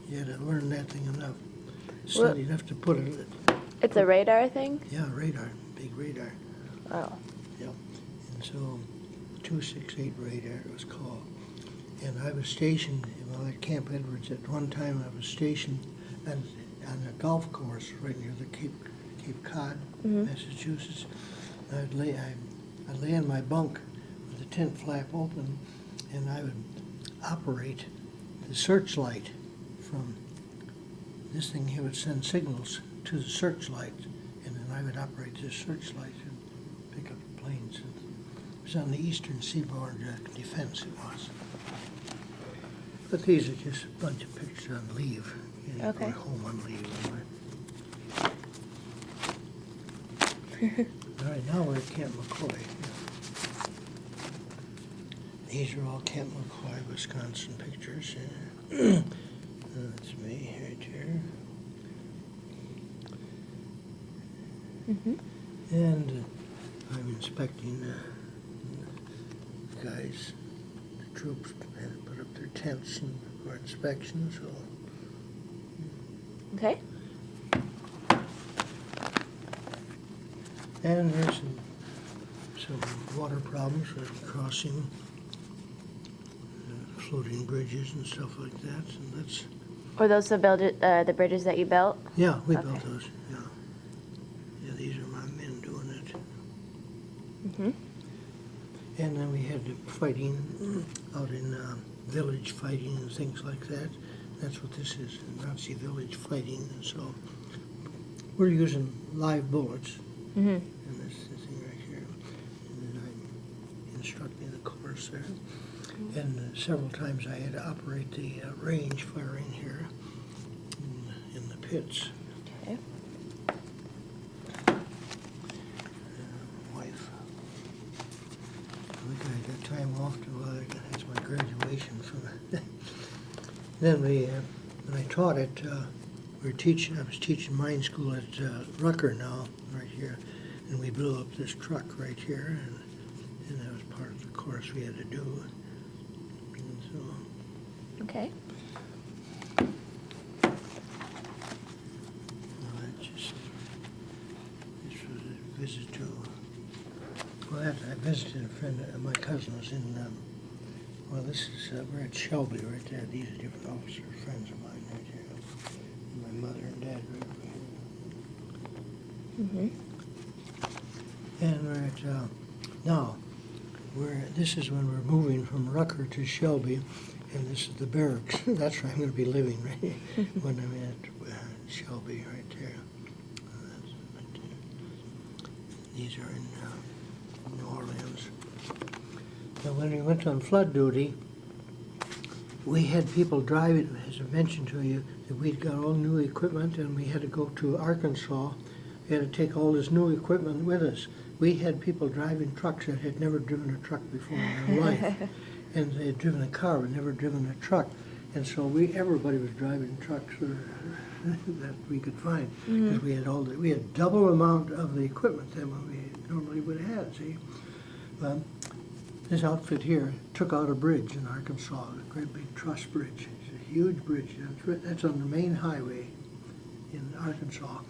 You had to learn that thing enough, study enough to put it. It's a radar thing? Yeah, radar, big radar. Oh. Yeah, and so 268 radar it was called. And I was stationed, at Camp Edwards at one time. I was stationed on a golf course right near the Cape Cod, Massachusetts. I'd lay in my bunk with the tent flap open, and I would operate the searchlight from this thing here. Would send signals to the searchlight, and then I would operate this searchlight and pick up the planes. It was on the Eastern Seaboard Defense. It was. But these are just a bunch of pictures on leave. Okay. Going home on leave. All right, now we're at Camp McCoy. These are all Camp McCoy, Wisconsin pictures. That's me right here. Mm-hmm. And I'm inspecting the guys, the troops had to put up their tents for inspection, so. Okay. And there's some water problems with crossing floating bridges and stuff like that, and that's. Were those the bridges that you built? Yeah, we Okay. built those, yeah. Yeah, these are my men doing it. Mm-hmm. And then we had the fighting out in village fighting and things like that. That's what this is, Nazi village fighting. And so we're using live bullets. Mm-hmm. And this thing right here. And then I'm instructing the course there. And several times I had to operate the range firing here in the pits. Okay. Wife. I got time off to, that's my graduation from Then when I taught it, I was teaching mine school at Rucker now, right here, and we blew up this truck right here, and that was part of the course we had to do. And so, Okay. this was a visit to, I visited a friend, my cousin was in, this is, we're at Shelby right there. These are different officer friends of mine right here. And my mother and dad right over here. Mm-hmm. And we're at, now, this is when we're moving from Rucker to Shelby, and this is the barracks. That's where I'm going to be living, right? When I'm at Shelby right there. That's right there. These are in New Orleans. Now, when we went on flood duty, we had people driving, as I mentioned to you, that we'd got all new equipment and we had to go to Arkansas. We had to take all this new equipment with us. We had people driving trucks that had never driven a truck before in their life. And they had driven a car but never driven a truck. And so everybody was driving trucks that we could find. Because we had double amount of the equipment than what we normally would have had, see? This outfit here took out a bridge in Arkansas, a great big truss bridge. It's a huge bridge. That's on the main highway in Arkansas.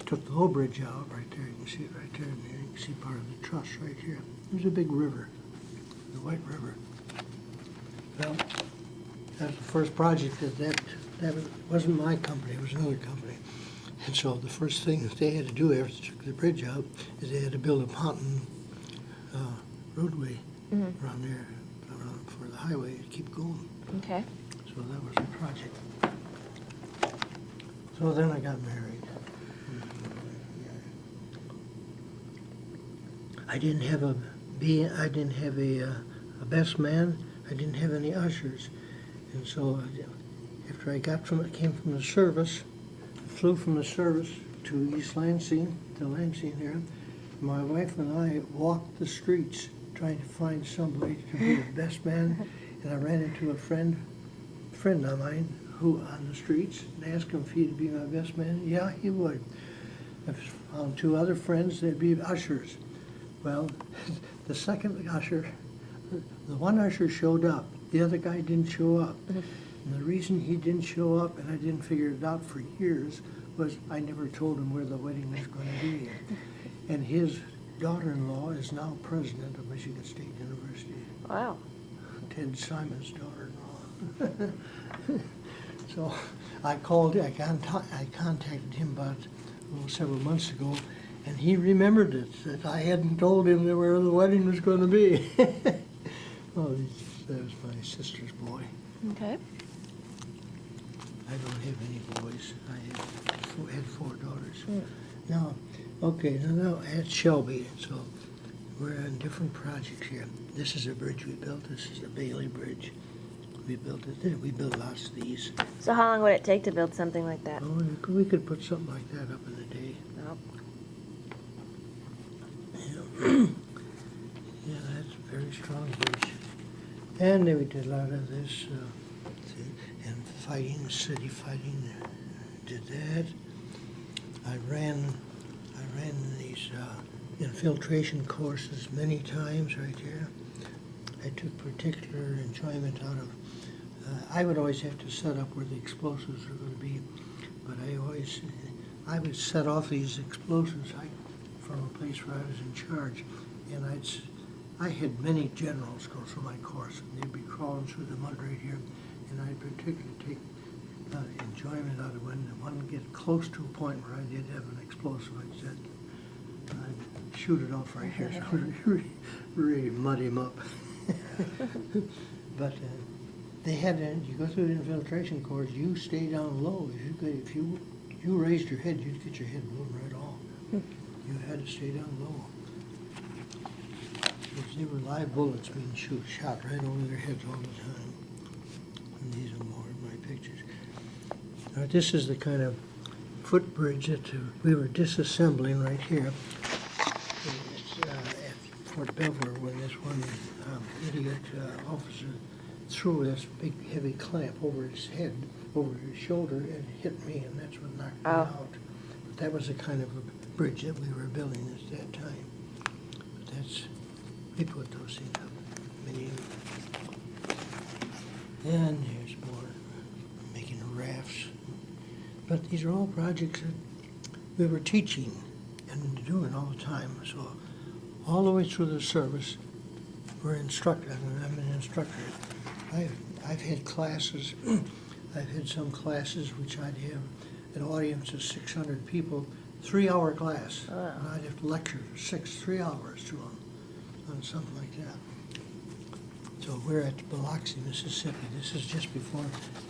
Took the whole bridge out right there. You can see it right there. And you can see part of the truss right here. There's a big river, the White River. Well, that was the first project that wasn't my company. It was another company. And so the first thing that they had to do after they took the bridge out is they had to build a pontoon roadway around there for the highway to keep going. Okay. So that was the project. So then I got married. I didn't have a best man. I didn't have any ushers, and so after I came from the service, flew from the service to East Lansing, here. My wife and I walked the streets trying to find somebody to be the best man, and I ran into a friend of mine who on the streets and asked him if he'd be my best man. Yeah, he would. I found two other friends, they'd be ushers. Well, the second usher, the one usher showed up. The other guy didn't show up. And the reason he didn't show up, and I didn't figure it out for years, was I never told him where the wedding was going to be. And his daughter-in-law is now president of Michigan State University. Wow. Ted Simon's daughter-in-law. So I contacted him about several months ago, and he remembered it, that I hadn't told him where the wedding was going to be. Oh, that was my sister's boy. Okay. I don't have any boys. I had four daughters. Now at Shelby, so we're on different projects here. This is a bridge we built. This is the Bailey Bridge. We built it. We built lots of these. So how long would it take to build something like that? Oh, we could put something like that up in a day. Nope. Yeah, that's a very strong bridge. And then we did a lot of this, and fighting, city fighting, did that. I ran these infiltration courses many times right here. I took particular enjoyment out of, I would always have to set up where the explosives were going to be, but I would set off these explosives from a place where I was in charge, and I had many generals go through my course, and they'd be crawling through the mud right here, and I'd particularly take enjoyment out of when one get close to a point where I did have an explosive, I'd shoot it off right here, so really mud him up. But they had, you go through the infiltration course, you stay down low. If you raised your head, you'd get your head blown right off. You had to stay down low. Because they were live bullets being shot right over their heads all the time. And these are more of my pictures. Now, this is the kind of footbridge that we were disassembling right here. It's at Fort Belvoir when this one idiot officer threw this big heavy clamp over his head, over his shoulder, and hit me, and that's what knocked me out. But that was the kind of a bridge that we were building at that time. But we put those things up. Many. And here's more making rafts. But these are all projects that we were teaching and doing all the time. So all the way through the service, we're instructed. I'm an instructor. I've had classes. I've had some classes which I'd have an audience of 600 people, 3-hour class. Wow. And I'd have to lecture for 3 hours to them on something like that. So we're at Biloxi, Mississippi. This is just before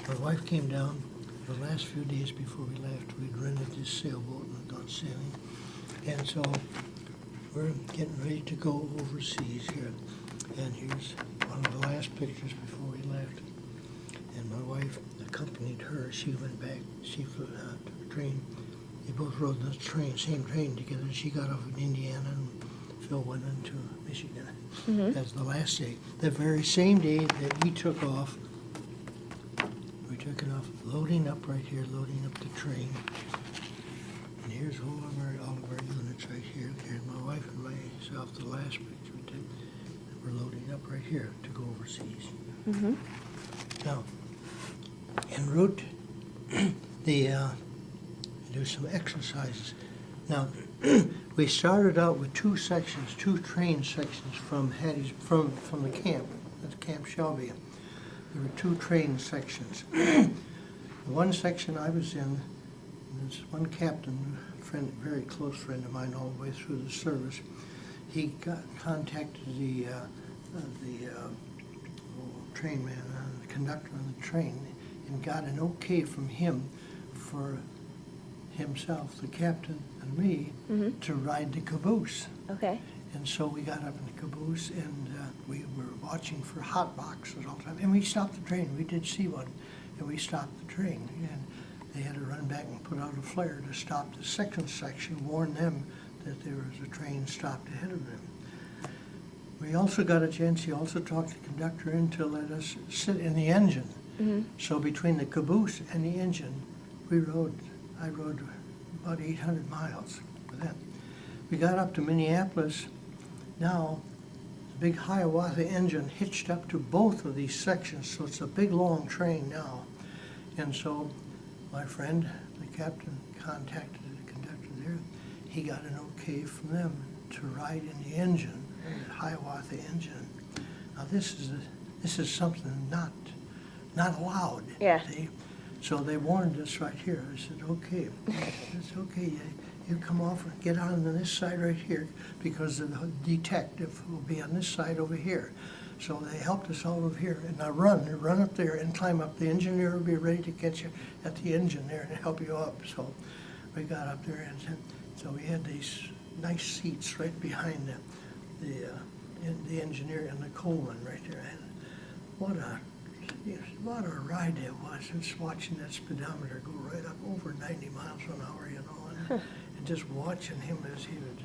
my wife came down. The last few days before we left, we'd rented this sailboat and gone sailing. And so we're getting ready to go overseas here. And here's one of the last pictures before we left. And my wife accompanied her. She went back. She flew out to the train. They both rode the train, same train together. She got off in Indiana and Phil went into Michigan. That's the last day. The very same day that we took off, we took it off, loading up right here, loading up the train. And here's all of our units right here. Here's my wife and myself, the last picture we took. We're loading up right here to go overseas. Now, en route, do some exercises. Now, we started out with two sections, two train sections from the camp. That's Camp Shelby. There were two train sections. The one section I was in, this one captain, friend, very close friend of mine all the way through the service, he contacted the train man, the conductor on the train, and got an okay from him for himself, the captain, and me to ride the caboose. Okay. And so we got up in the caboose, and we were watching for hot boxes all the time. And we stopped the train. We did see one, and we stopped the train. And they had to run back and put out a flare to stop the second section, warn them that there was a train stopped ahead of them. We also got a chance, he also talked the conductor in to let us sit in the engine. So between the caboose and the engine, I rode about 800 miles with that. We got up to Minneapolis. Now, the big Hiawatha engine hitched up to both of these sections, so it's a big long train now. And so my friend, the captain, contacted the conductor there. He got an okay from them to ride in the engine, the Hiawatha engine. Now this is something not allowed. Yeah. See? So they warned us right here. I said, okay, it's okay. You come off and get on this side right here because the detective will be on this side over here. So they helped us all over here. And now run up there and climb up. The engineer will be ready to get you at the engine there and help you up. So we got up there, and so we had these nice seats right behind the engineer and the coalman right there. And what a ride it was. Just watching that speedometer go right up over 90 miles an hour, you know, and just watching him as he would.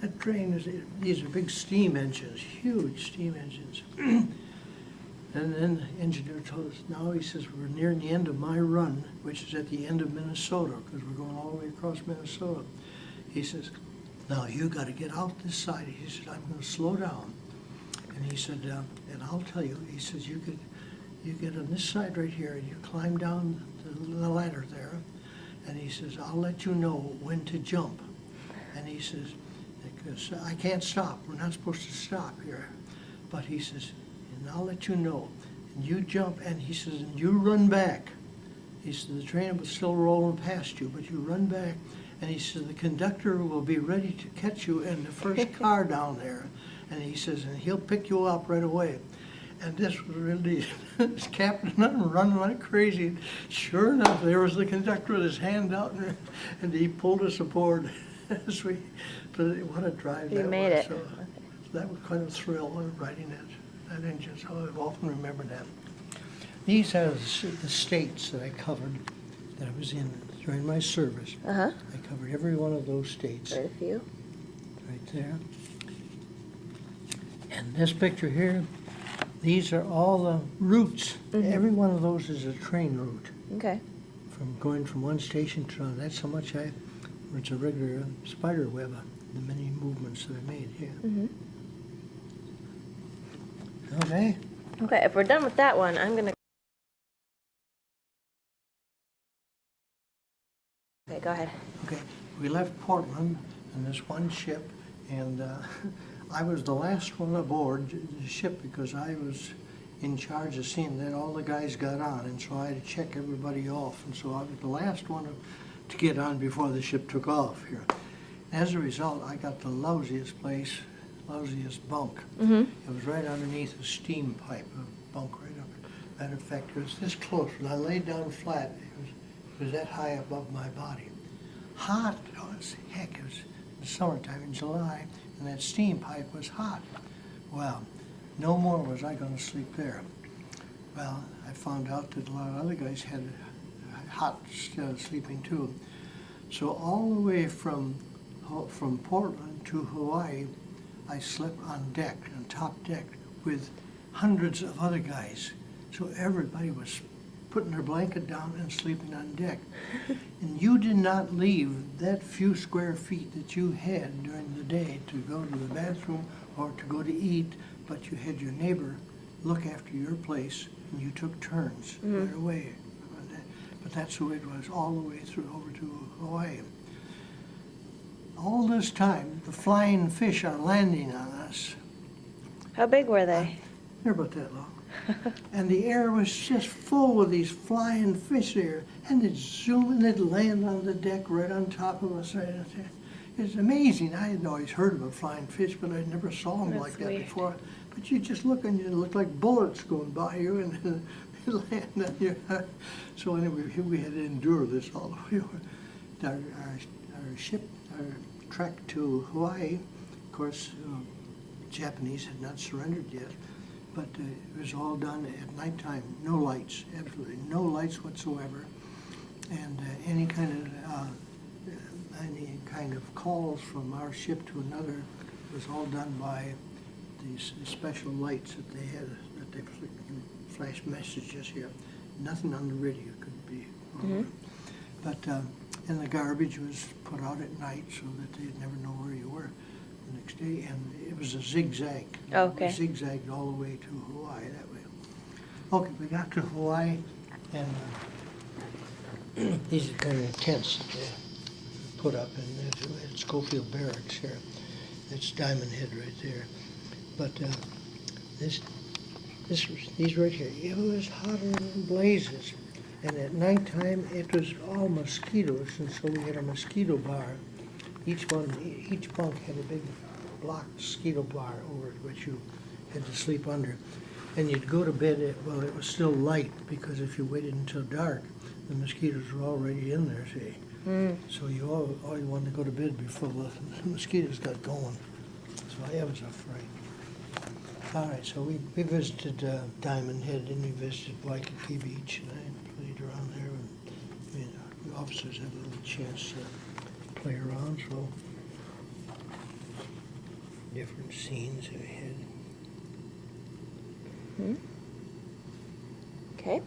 That train these are big steam engines, huge steam engines. And then the engineer told us, now he says, we're near the end of my run, which is at the end of Minnesota, because we're going all the way across Minnesota. He says, now you got to get out this side. He said, I'm going to slow down. And he said, and I'll tell you, he says, you get on this side right here, and you climb down the ladder there. And he says, I'll let you know when to jump. And he says, because I can't stop. We're not supposed to stop here. But he says, and I'll let you know. And you jump, and he says, and you run back. He said, the train was still rolling past you, but you run back. And he says, the conductor will be ready to catch you in the first car down there. And he says, and he'll pick you up right away. And this was really, this captain running like crazy. Sure enough, there was the conductor with his hand out, and he pulled us aboard. But what a drive that was. You made it. So that was quite a thrill of riding that engine, so I've often remembered that. These are the states that I covered, that I was in during my service. I covered every one of those states. Quite a few. Right there. And this picture here, these are all the routes. Every one of those is a train route. Okay. From going from one station to another. That's how much it's a regular spider web, the many movements that I made here. Okay. Okay, if we're done with that one, I'm gonna. Okay, go ahead. Okay, we left Portland in this one ship, and I was the last one aboard the ship because I was in charge of seeing that all the guys got on, and so I had to check everybody off, and so I was the last one to get on before the ship took off here. As a result, I got the lousiest bunk. It was right underneath a steam pipe, a bunk right up. Matter of fact, it was this close. When I laid down flat, it was that high above my body. Hot as heck. It was the summertime in July, and that steam pipe was hot. Well, no more was I gonna sleep there. Well, I found out that a lot of other guys had hot sleeping too. So all the way from Portland to Hawaii, I slept on deck, on top deck, with hundreds of other guys. So everybody was putting their blanket down and sleeping on deck. And you did not leave that few square feet that you had during the day to go to the bathroom or to go to eat, but you had your neighbor look after your place, and you took turns right away. But that's the way it was all the way through over to Hawaii. All this time, the flying fish are landing on us. How big were they? They're about that long. And the air was just full of these flying fish there. And they'd zoom and they'd land on the deck right on top of us. It's amazing. I had always heard about flying fish, but I never saw them That's like that weird. before. But you just look and it looked like bullets going by you and they land on you. So anyway, we had to endure this all the way over. Our ship, our trek to Hawaii, of course, Japanese had not surrendered yet, but it was all done at nighttime, no lights, absolutely no lights whatsoever, and any kind of calls from our ship to another was all done by these special lights that they had, that they flash messages here. Nothing on the radio could be. But and the garbage was put out at night so that they'd never know where you were the next day. And it was a zigzag. Oh, okay. It zigzagged all the way to Hawaii that way. Okay, we got to Hawaii, and these are kind of tents that they put up in Schofield Barracks here. It's Diamond Head right there. But these right here, it was hotter than blazes. And at nighttime, it was all mosquitoes, and so we had a mosquito bar. Each bunk had a big block mosquito bar over it, which you had to sleep under. And you'd go to bed, well, it was still light, because if you waited until dark, the mosquitoes were already in there, see? So you wanted to go to bed before the mosquitoes got going. So I was afraid. All right, so we visited Diamond Head, and we visited Waikiki Beach, and I played around there. And the officers had a little chance to play around, so different scenes we had. Okay.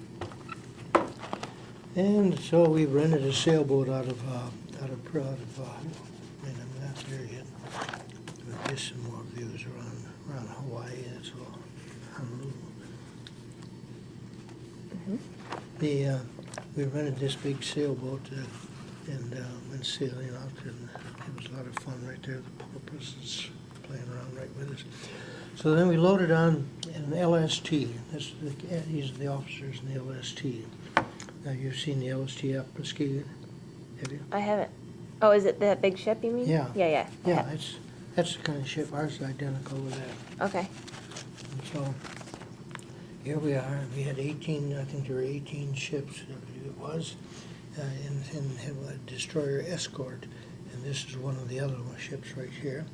And so we rented a sailboat out of and I'm not there yet. But just some more views around Hawaii. That's all. Honolulu. We rented this big sailboat and went sailing out, and it was a lot of fun right there. The porpoises playing around right with us. So then we loaded on an LST. These are the officers in the LST. Now, you've seen the LST up Muskegon, have you? I haven't. Oh, is it that big ship you mean? Yeah. Yeah. Yeah, that's the kind of ship. Ours is identical with that. Okay. And so here we are. We had 18, I think there were 18 ships, I believe it was, and had a destroyer escort. And this is one of the other ships right here.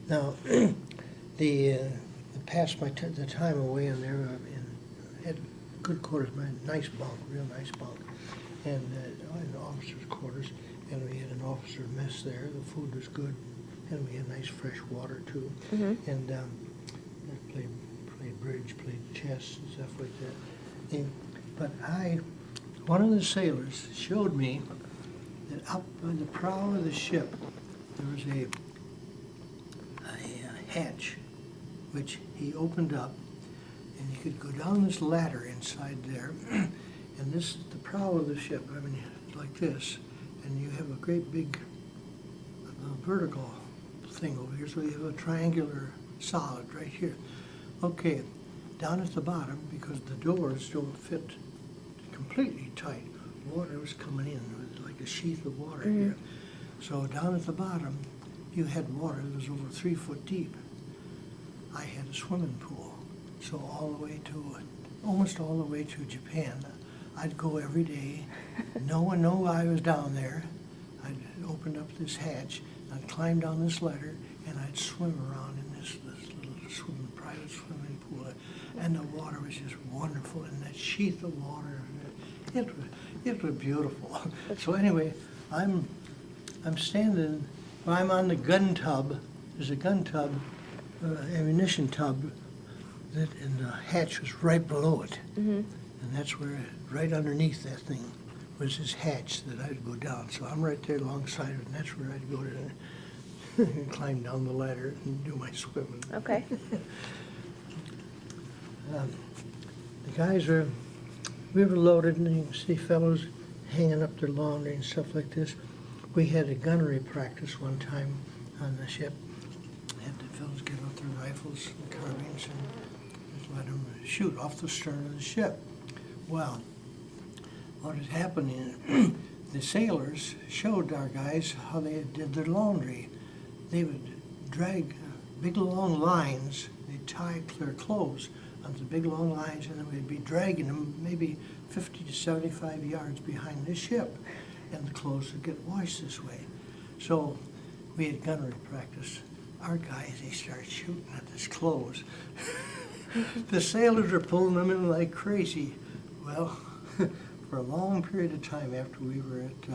Now, passed the time away in there had good quarters, nice bunk, real nice bunk, and in the officers' quarters, and we had an officer mess there. The food was good, and we had nice fresh water too, and played bridge, played chess and stuff like that. But one of the sailors showed me that up on the prow of the ship there was a hatch, which he opened up, and you could go down this ladder inside there, and this is the prow of the ship. I mean, like this, and you have a great big vertical thing over here, so you have a triangular solid right here. Okay, down at the bottom, because the doors don't fit completely tight, water was coming in, it was like a sheath of water here. So down at the bottom, you had water that was over 3 foot deep. I had a swimming pool, so almost all the way to Japan, I'd go every day. No one knew I was down there. I'd open up this hatch, I'd climb down this ladder, and I'd swim around in this little private swimming pool, and the water was just wonderful, and that sheath of water, it was beautiful. So anyway, I'm standing, well, I'm on the gun tub. There's a gun tub, ammunition tub, and the hatch was right below it. And that's where, right underneath that thing, was this hatch that I'd go down. So I'm right there alongside it, and that's where I'd go to and climb down the ladder and do my swimming. Okay. The guys we were loaded, and you can see fellows hanging up their laundry and stuff like this. We had a gunnery practice one time on the ship. Had the fellows get out their rifles and carbines and just let them shoot off the stern of the ship. Well, what had happened is the sailors showed our guys how they did their laundry. They would drag big long lines, they'd tie their clothes onto big long lines, and then we'd be dragging them maybe 50 to 75 yards behind the ship, and the clothes would get washed this way. So we had gunnery practice. Our guys, they started shooting at this clothes. The sailors are pulling them in like crazy. Well, for a long period of time after we were at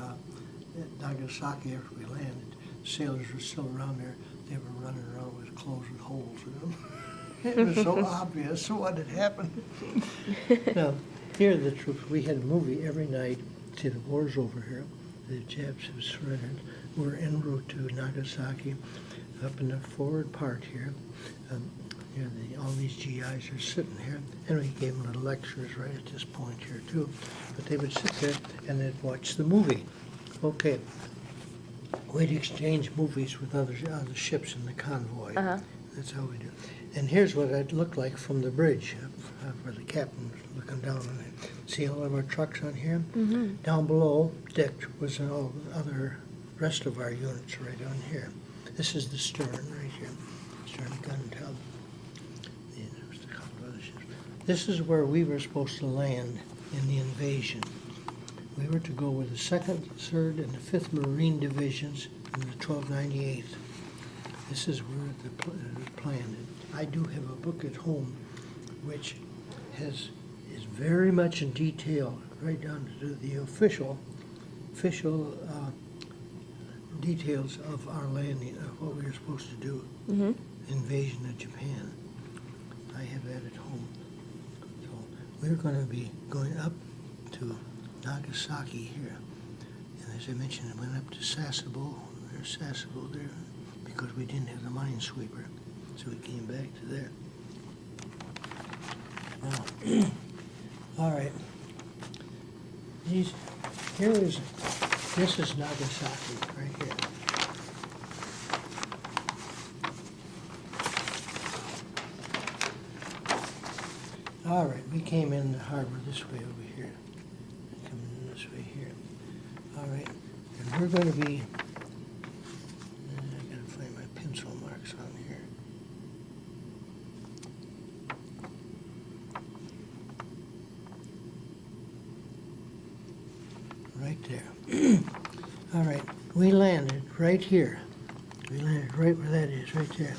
Nagasaki, after we landed, sailors were still around there. They were running around with clothes with holes in them. It was so obvious what had happened. Now, here are the troops. We had a movie every night. See, the war's over here. The Japs have surrendered. We're en route to Nagasaki. Up in the forward part here, all these GIs are sitting here, and we gave them little lectures right at this point here too. But they would sit there and they'd watch the movie. Okay, we'd exchange movies with other ships in the convoy. That's how we do. And here's what it looked like from the bridge, where the captain was looking down on it. See all of our trucks on here? Down below, deck was all the other rest of our units right on here. This is the stern right here, stern gun tub. And there was a couple of other ships. This is where we were supposed to land in the invasion. We were to go with the 2nd, 3rd, and the 5th Marine Divisions in the 1298th. This is where the planned. I do have a book at home which is very much in detail, right down to the official details of our landing, of what we were supposed to do, invasion of Japan. I have that at home. So we're going to be going up to Nagasaki here. And as I mentioned, I went up to Sasebo. There's Sasebo there because we didn't have the minesweeper. So we came back to there. Now, all right. This is Nagasaki right here. All right, we came in the harbor this way over here. Coming in this way here. All right, and we're going to be, I gotta find my pencil marks on here. Right there. All right, we landed right here. We landed right where that is, right there.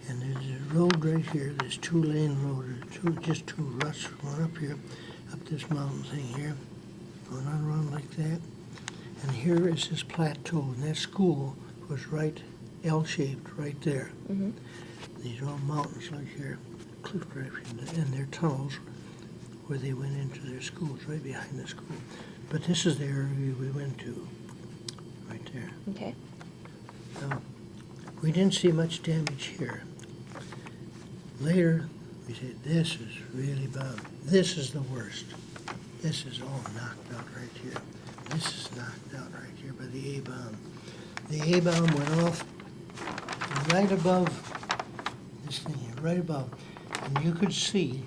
And there's a road right here, this 2-lane road, just two ruts going up here, up this mountain thing here, going on around like that. And here is this plateau, and that school was right L-shaped right there. These are all mountains like here, cliff right here, and their tunnels where they went into their schools, right behind the school. But this is the area we went to, right there. Okay. Now, we didn't see much damage here. Later, we said, this is really bad. This is the worst. This is all knocked out right here. This is knocked out right here by the A-bomb. The A-bomb went off right above this thing here, right above. And you could see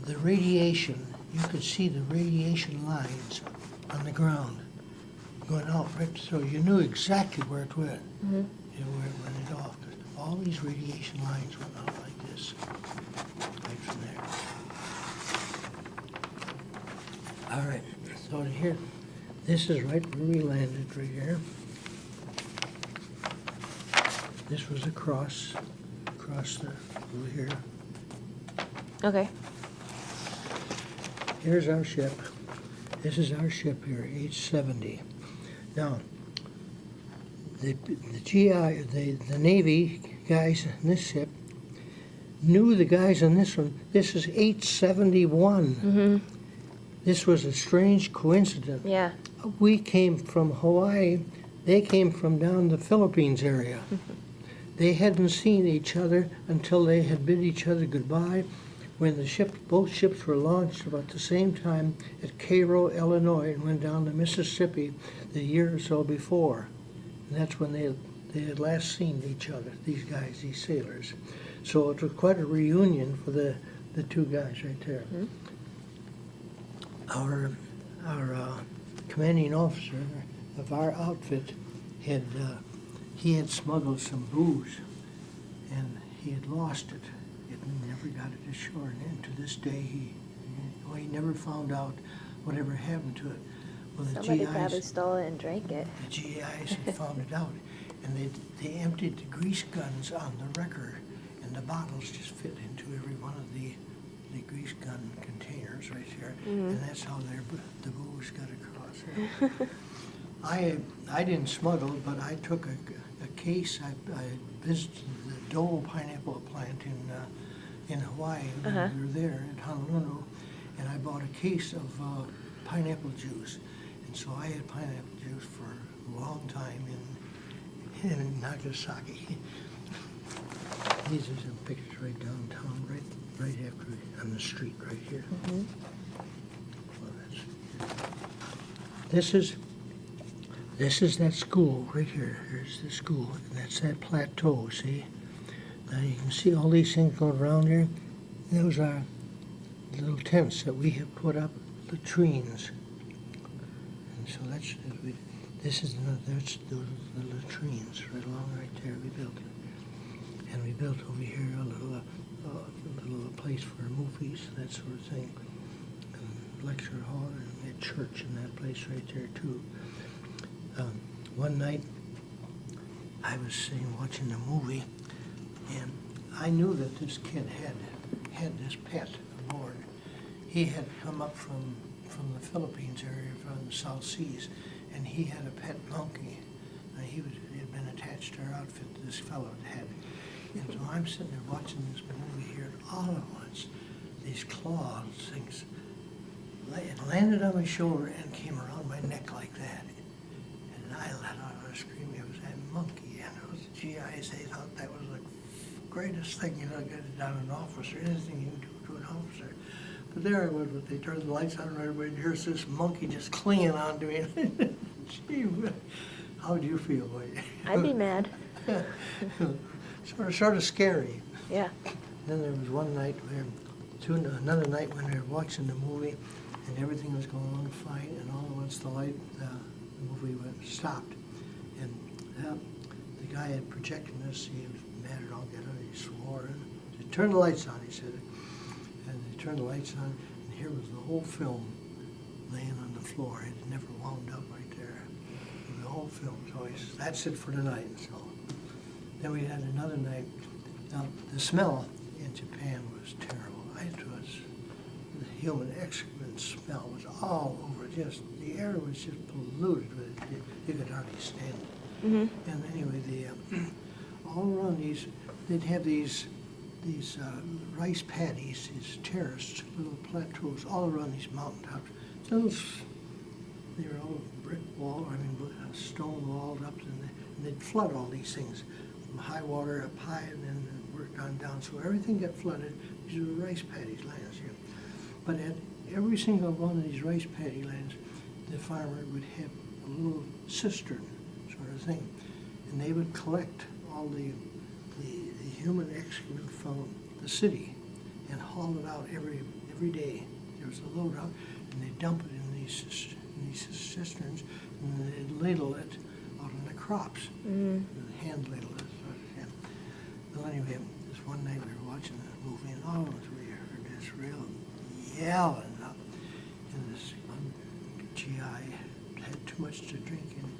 the radiation. You could see the radiation lines on the ground going out right, so you knew exactly where it went. Where it went off. All these radiation lines went out like this, right from there. All right, so here, this is right where we landed, right here. This was across the, over here. Okay. Here's our ship. This is our ship here, H-70. Now, the GI, the Navy guys in this ship knew the guys on this one. This is H-71. Mm-hmm. This was a strange coincidence. Yeah. We came from Hawaii. They came from down the Philippines area. They hadn't seen each other until they had bid each other goodbye when both ships were launched about the same time at Cairo, Illinois, and went down the Mississippi the year or so before. And that's when they had last seen each other, these guys, these sailors. So it was quite a reunion for the two guys right there. Mm-hmm. Our commanding officer of our outfit had smuggled some booze, and he had lost it. He never got it ashore, and to this day he never found out whatever happened to it. Well, Somebody probably stole it and drank it. The GIs had found it out, and they emptied the grease guns on the wrecker, and the bottles just fit into every one of the grease gun containers right here, and that's how the booze got across. I didn't smuggle, but I took a case. I visited the Dole pineapple plant in Hawaii when we were there in Honolulu, and I bought a case of pineapple juice. And so I had pineapple juice for a long time in Nagasaki. These are some pictures right downtown, right after on the street right here. Mm-hmm. Well, this is that school right here. Here's the school, and that's that plateau. See, now you can see all these things going around there. Those are little tents that we have put up, latrines. And so that's those latrines right along right there. We built it, and we built over here a little place for movies, that sort of thing, and lecture hall, and we had church in that place right there too. One night, I was sitting watching a movie, and I knew that this kid had this pet aboard. He had come up from the Philippines area, from the South Seas, and he had a pet monkey. He had been attached to our outfit, this fellow had. And so I'm sitting there watching this movie here, and all at once, these claws, things, it landed on my shoulder and came around my neck like that. And I let out a scream. It was that monkey, and it was the GIs. They thought that was the greatest thing, get it down an officer, anything you can do to an officer. But there I was, they turned the lights on right away, and here's this monkey just clinging on to me. Gee, how would you feel, boy? I'd be mad. Sort of scary. Yeah. Then there was one night another night when we were watching the movie, and everything was going on fine, and all at once the movie stopped, and the guy had projected this. He was mad at all, he swore, and they turned the lights on. He said, and they turned the lights on, and here was the whole film laying on the floor. It had never wound up right there. And the whole film. So he says, "That's it for tonight." And so then we had another night. Now the smell in Japan was terrible. The human excrement smell was all over. Just the air was just polluted with it. You could hardly stand it. Mm-hmm. And anyway, all around they'd have these rice paddies, these terraced little plateaus all around these mountaintops. They were all brick wall, stone walled up, and they'd flood all these things from high water up high, and then worked on down. So everything got flooded. These were rice paddies lands here. But at every single one of these rice paddy lands, the farmer would have a little cistern sort of thing, and they would collect all the human excrement from the city and haul it out every day. There was a load out, and they'd dump it in these cisterns, and they'd ladle it out on the crops, hand ladle it. Well, anyway, this one night we were watching the movie, and all of us, we heard this real yelling up, and this GI had too much to drink, and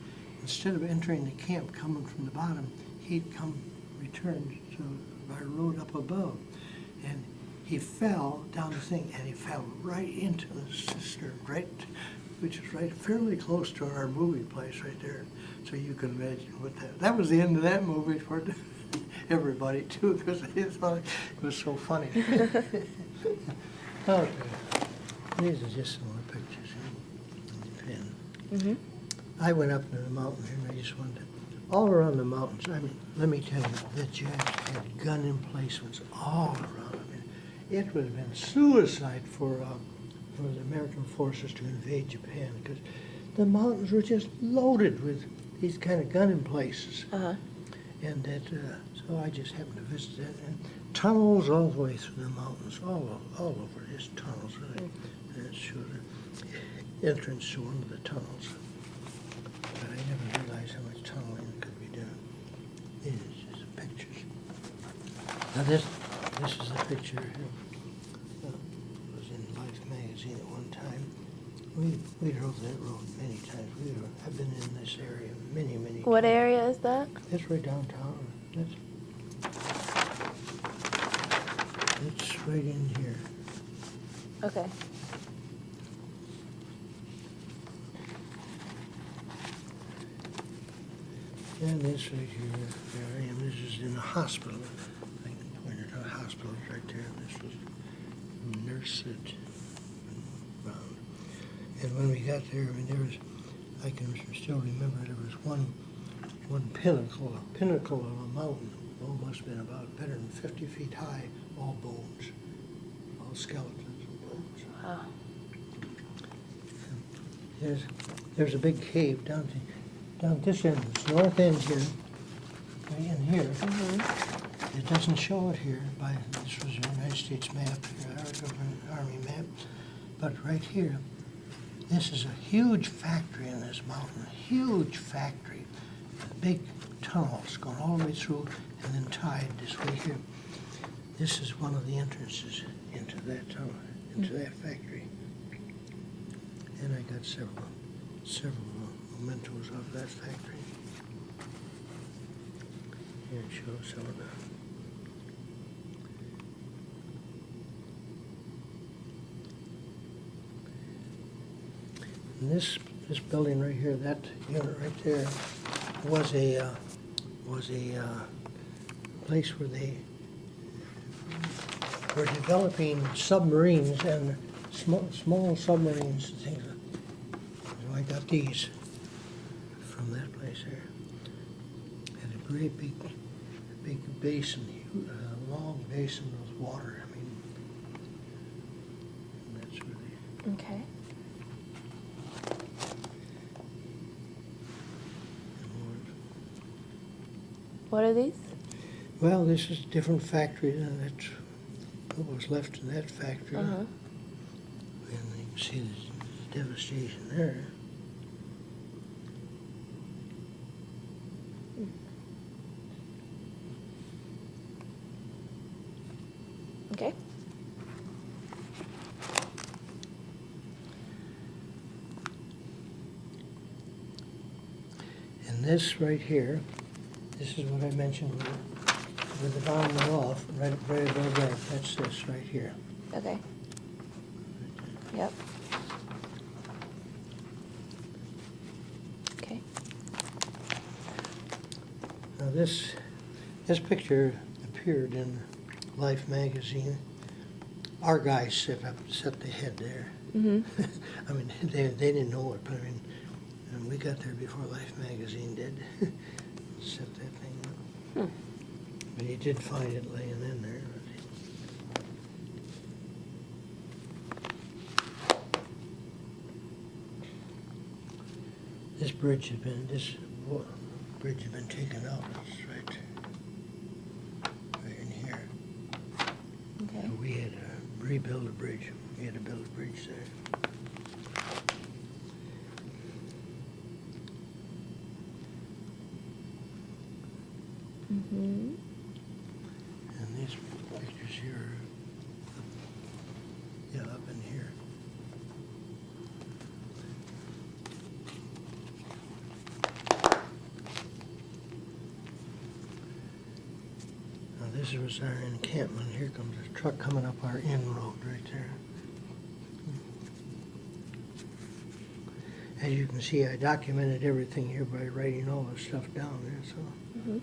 instead of entering the camp coming from the bottom, he'd come returned to our road up above. And he fell down the thing, and he fell right into the cistern, which is right fairly close to our movie place right there. So you can imagine what that was the end of that movie for everybody too, because they thought it was so funny. Okay. These are just some more pictures in the pen. Mm-hmm. I went up to the mountain here, and I just wanted to, all around the mountains, I mean, let me tell you, the Japs had gun emplacements all around. I mean, it would have been suicide for the American forces to invade Japan, because the mountains were just loaded with these kind of gun emplaces. Uh-huh. And that, so I just happened to visit that, and tunnels all the way through the mountains, all over, just tunnels. And it showed the entrance to one of the tunnels. But I never realized how much tunneling could be done. These are just pictures. Now this is the picture. It was in Life magazine at one time. We drove that road many times. I've been in this area many times. What area is that? That's right downtown. It's right in here. Okay. And this right here, there I am. This is in a hospital. I can point it to a hospital right there. This was nurse that found. And when we got there, I mean, I can still remember there was one pinnacle of a mountain. Oh, must have been about better than 50 feet high, all bones, all skeletons and bones. Wow. There's a big cave down this end, this north end here, right in here. Mm-hmm. It doesn't show it here. This was a United States map, our government Army map, but right here, this is a huge factory in this mountain, a huge factory, big tunnels going all the way through and then tied this way here. This is one of the entrances into that tunnel, into that factory. And I got several mementos of that factory. Here it shows some of the. And this building right here, that unit right there, was a place where they were developing submarines and small submarines and things. So I got these from that place there. Had a great big basin, long basin with water. I mean, and that's where they. Okay. What are these? Well, this is a different factory than what was left in that factory. Uh-huh. And you can see the devastation there. Okay. And this right here, this is what I mentioned with the bounding off, right above that. That's this right here. Okay. Yep. Okay. Now this picture appeared in Life magazine. Our guys set the head there. Mm-hmm. I mean, they didn't know it, but I mean, and we got there before Life magazine did. Set that thing up. Hmm. But he did find it laying in there. This bridge had been taken out. It's right in here. Okay. We had to rebuild a bridge. We had to build a bridge there. Mm-hmm. And these pictures here, up in here. was our encampment. Here comes a truck coming up our in road right there. As you can see, I documented everything here by writing all the stuff down there, so. Mm-hmm.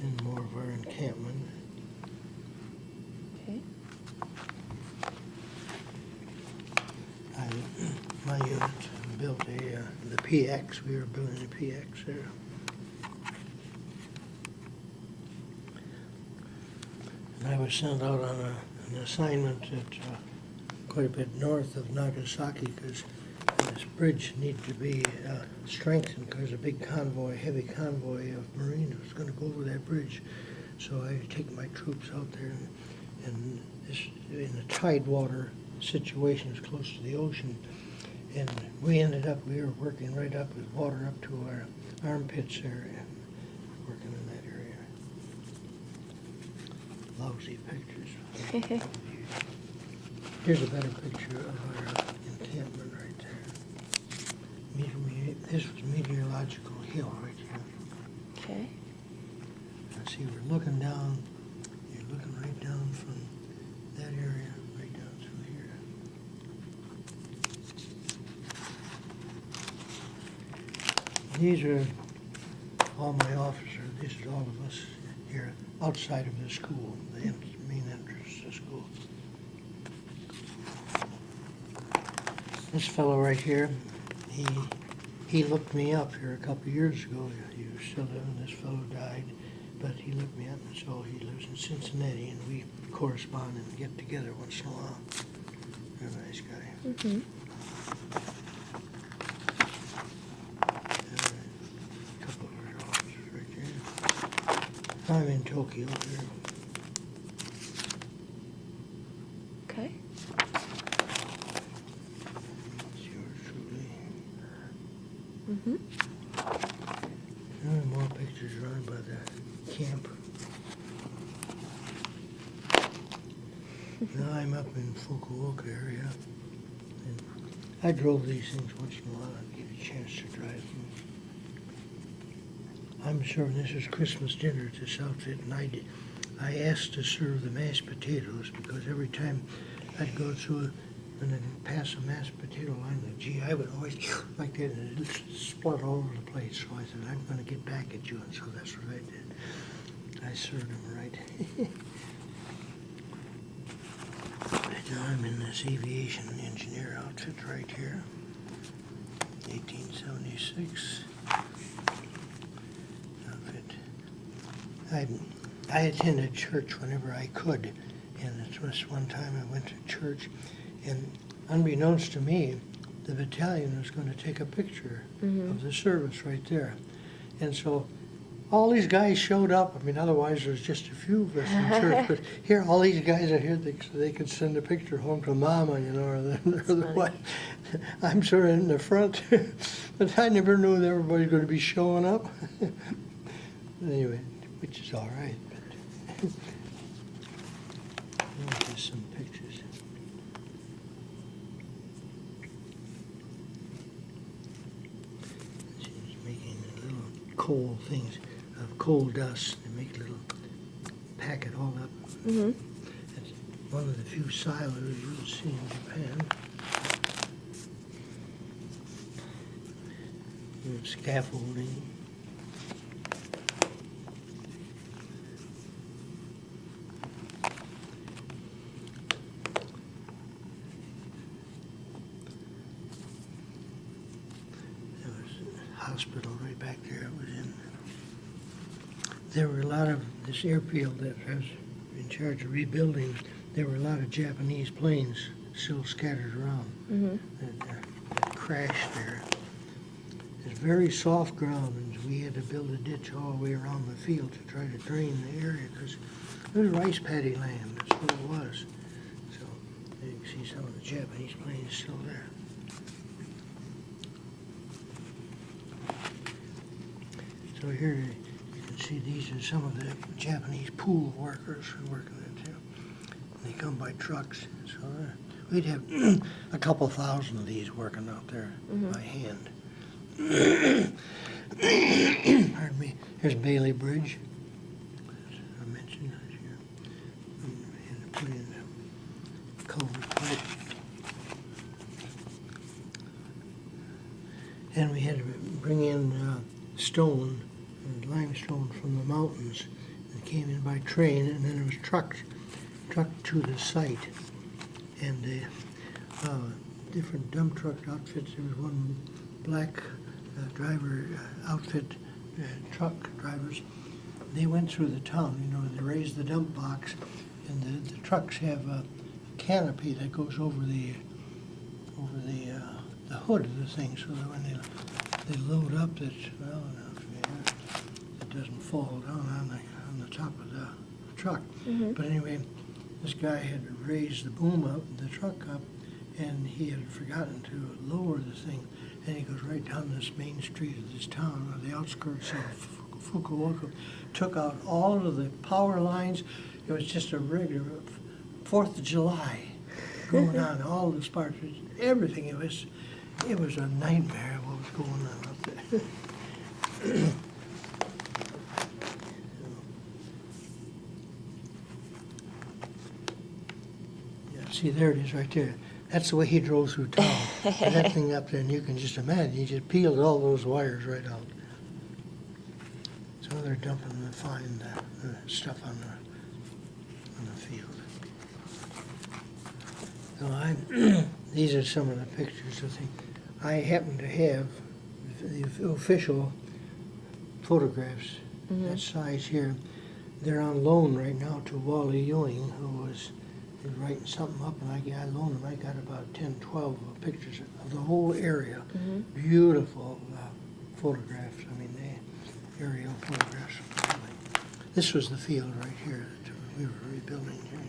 And more of our encampment. Okay. My unit built the PX. We were building the PX there. And I was sent out on an assignment at quite a bit north of Nagasaki because this bridge needed to be strengthened because a big convoy, heavy convoy of Marines was going to go over that bridge. So I take my troops out there, and this in a tidewater situation, it's close to the ocean, and we were working right up with water up to our armpits there, and working in that area. Lousy pictures. Here's a better picture of our encampment right there. This was Meteorological Hill right here. Okay. Now see, we're looking down, you're looking right down from that area, right down through here. These are all my officers. This is all of us here outside of the school, the main entrance to the school. This fellow right here, he looked me up here a couple of years ago. He was still living. This fellow died, but he looked me up, and so he lives in Cincinnati, and we correspond and get together once in a while. Very nice guy. Mm-hmm. A couple of our officers right there. I'm in Tokyo here. Okay. It's yours truly. Mm-hmm. There are more pictures around by the camp. Now I'm up in Fukuoka area. And I drove these things once in a while. I get a chance to drive them. I'm serving, this is Christmas dinner at this outfit, and I asked to serve the mashed potatoes because every time I'd go through and I'd pass a mashed potato line, the GI would always like that, and it'd split all over the place. So I said, I'm going to get back at you, and so that's what I did. I served them right. Right now I'm in this aviation engineer outfit right here, 1876 outfit. I attended church whenever I could, and it was one time I went to church, and unbeknownst to me, the battalion was going to take a picture of the service right there. And so all these guys showed up. I mean, otherwise there's just a few of us in church, but here, all these guys are here so they could send a picture home to Mama, you know, or the wife. I'm sort of in the front, but I never knew that everybody's going to be showing up. Anyway, which is all right. But here's some pictures. She's making little coal things of coal dust. They make a little pack it all up. Mm-hmm. It's one of the few silos you'll see in Japan. And scaffolding. There was a hospital right back there. It was in. There were a lot of this airfield that I was in charge of rebuilding. There were a lot of Japanese planes still scattered around that crashed there. It's very soft ground, and we had to build a ditch all the way around the field to try to drain the area because it was rice paddy land. That's what it was. So you can see some of the Japanese planes still there. So here you can see these are some of the Japanese pool workers who are working there too. They come by trucks. So we'd have a couple thousand of these working out there by hand. Pardon me. Here's Bailey Bridge. I mentioned that here. And put in a culvert pipe. And we had to bring in stone, limestone from the mountains. It came in by train, and then it was trucked to the site. And different dump truck outfits. There was one black driver outfit, truck drivers. They went through the town. You know, they raised the dump box, and the trucks have a canopy that goes over the hood of the thing, so that when they load up, it doesn't fall down on the top of the truck. Mm-hmm. But anyway, this guy had raised the boom up, the truck up, and he had forgotten to lower the thing, and he goes right down this main street of this town, on the outskirts of Fukuoka, took out all of the power lines. It was just a regular 4th of July going on, all the sparks, everything. It was a nightmare what was going on up there. Yeah, see, there it is right there. That's the way he drove through town. And that thing up there, and you can just imagine, he just peeled all those wires right out. So they're dumping the fine stuff on the field. So these are some of the pictures of things. I happen to have the official photographs, that size here. They're on loan right now to Wally Ewing, who was writing something up, and I loaned him. I got about 10, 12 pictures of the whole area. Beautiful photographs. I mean, the aerial photographs. This was the field right here that we were rebuilding here.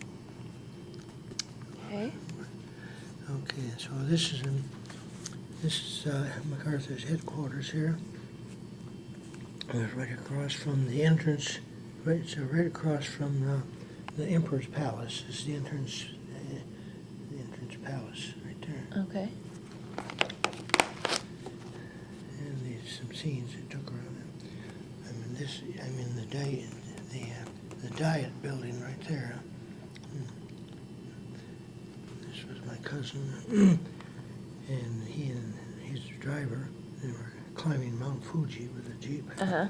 Okay. Okay, so this is MacArthur's headquarters here. It's right across from the entrance. Right across from the Emperor's Palace is the entrance palace right there. Okay. And there's some scenes that took around it. The Diet building right there. This was my cousin, and he and his driver, they were climbing Mount Fuji with a Jeep. Uh-huh.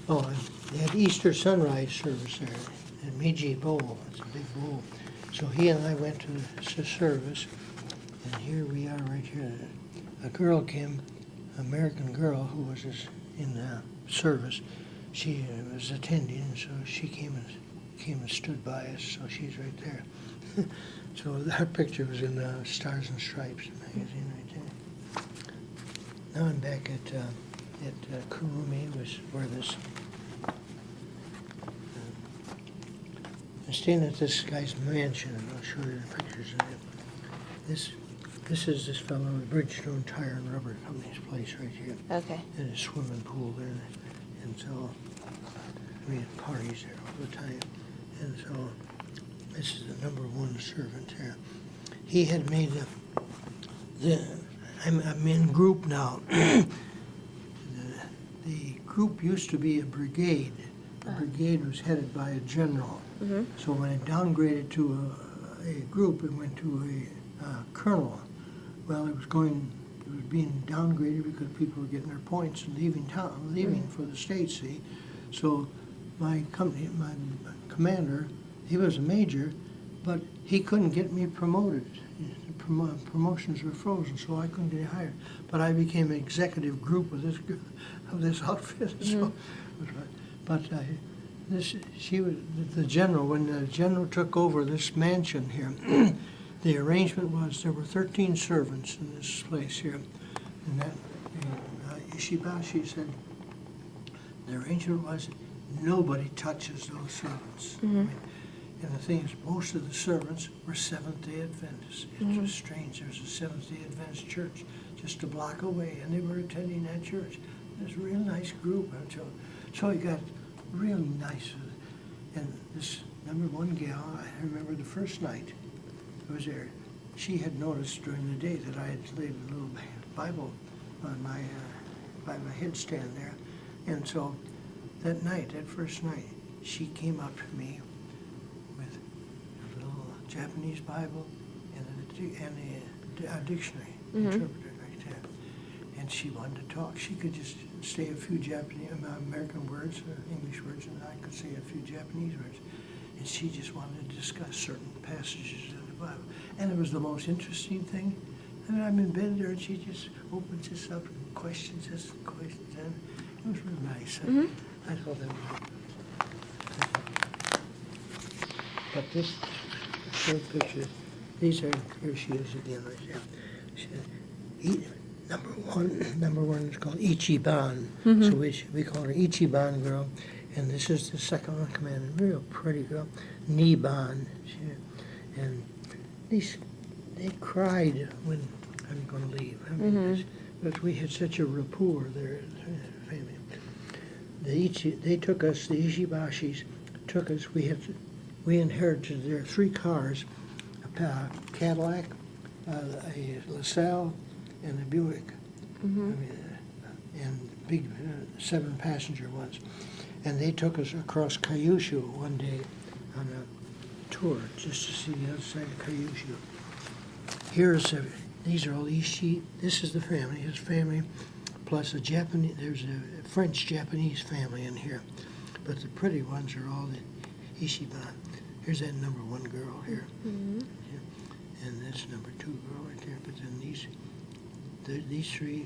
Oh, and they had Easter sunrise service there at Meiji Bowl. It's a big bowl. So he and I went to the service, and here we are right here. A girl came, American girl who was in the service. She was attending, and so she came and stood by us. So she's right there. So that picture was in the Stars and Stripes magazine right there. Now I'm back at Kurumi, was where this. I'm staying at this guy's mansion, and I'll show you the pictures of it. This is this fellow at Bridgestone Tire and Rubber Company's place right here. Okay. And a swimming pool there, and so we had parties there all the time. And so this is the #1 servant here. He had made I'm in group now. The group used to be a brigade. The brigade was headed by a general. Mm-hmm. So when it downgraded to a group, it went to a colonel. Well, it was being downgraded because people were getting their points and leaving for the States, see. So my commander, he was a major, but he couldn't get me promoted. Promotions were frozen, so I couldn't get hired. But I became an executive group of this outfit. So, but she was the general. When the general took over this mansion here, the arrangement was there were 13 servants in this place here, and that Ishibashi said the arrangement was nobody touches those servants. Mm-hmm. And the thing is, most of the servants were Seventh-day Adventists. It was strange. There was a Seventh-day Adventist church just a block away, and they were attending that church. It was a real nice group. So he got real nice. And this #1 gal, I remember the first night I was there, she had noticed during the day that I had laid a little Bible on my by my headstand there, and so that night, that first night, she came up to me with a little Japanese Bible and a dictionary, interpreter like that. And she wanted to talk. She could just say a few Japanese, American words, English words, and I could say a few Japanese words. And she just wanted to discuss certain passages of the Bible. And it was the most interesting thing. I mean, I'm in bed there, and she just opens this up and questions this and questions that. It was really nice. I thought that was good. But this third picture, these are, here she is again right there. Number one is called Ichiban. So we call her Ichiban girl. And this is the second one commanded, real pretty girl, Niban. And they cried when I'm going to leave. I mean, but we had such a rapport there, family. They took us, the Ishibashis took us, we inherited their 3 cars, a Cadillac, a LaSalle, and a Buick. I mean, and big 7-passenger ones. And they took us across Kyushu one day on a tour just to see the other side of Kyushu. These are all Ishi. This is the family, his family, plus a Japanese. There's a French-Japanese family in here, but the pretty ones are all the Ishiban. Here's that number 1 girl here, and that's number 2 girl right there. But then these 3.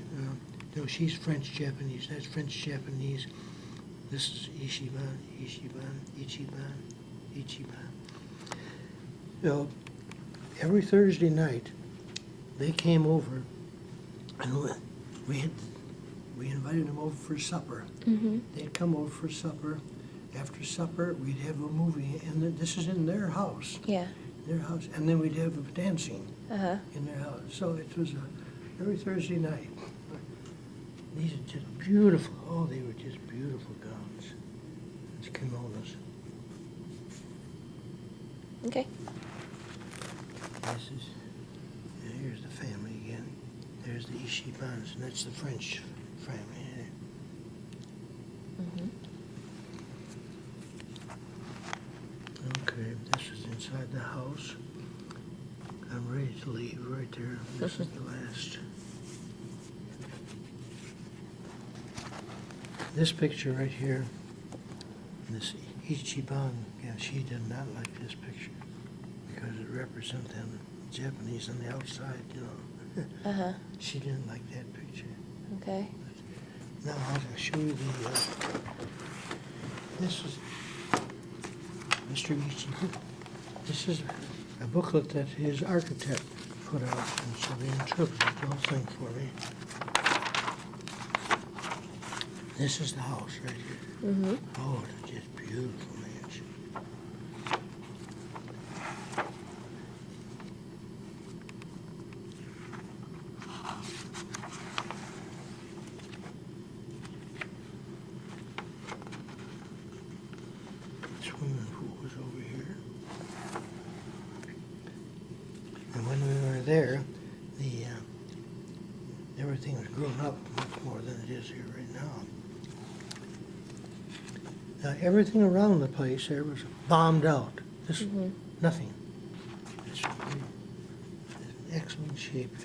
No, she's French-Japanese. That's French-Japanese. This is Ichiban, Ichiban, Ichiban, Ichiban. So every Thursday night, they came over, and we invited them over for supper. They'd come over for supper. After supper, we'd have a movie, and this is in their house. Yeah. Their house, and then we'd have dancing in their house. So it was every Thursday night. These are just beautiful. Oh, they were just beautiful gowns. It's kimonos. Okay. Here's the family again. There's the Ishibans, and that's the French family. Okay, this is inside the house. I'm ready to leave right there. This is the last. This picture right here, this Ichiban, she did not like this picture because it represents them Japanese on the outside, She didn't like that picture. Okay. Now I'll show you this is Mr. Ichiban. This is a booklet that his architect put out, and so they interpreted the whole thing for me. This is the house right here. Oh, it's just beautiful mansion. Swimming pool was over here. And when we were there, everything was grown up much more than it is here right now. Everything around the place there was bombed out. This, nothing. It's in excellent shape.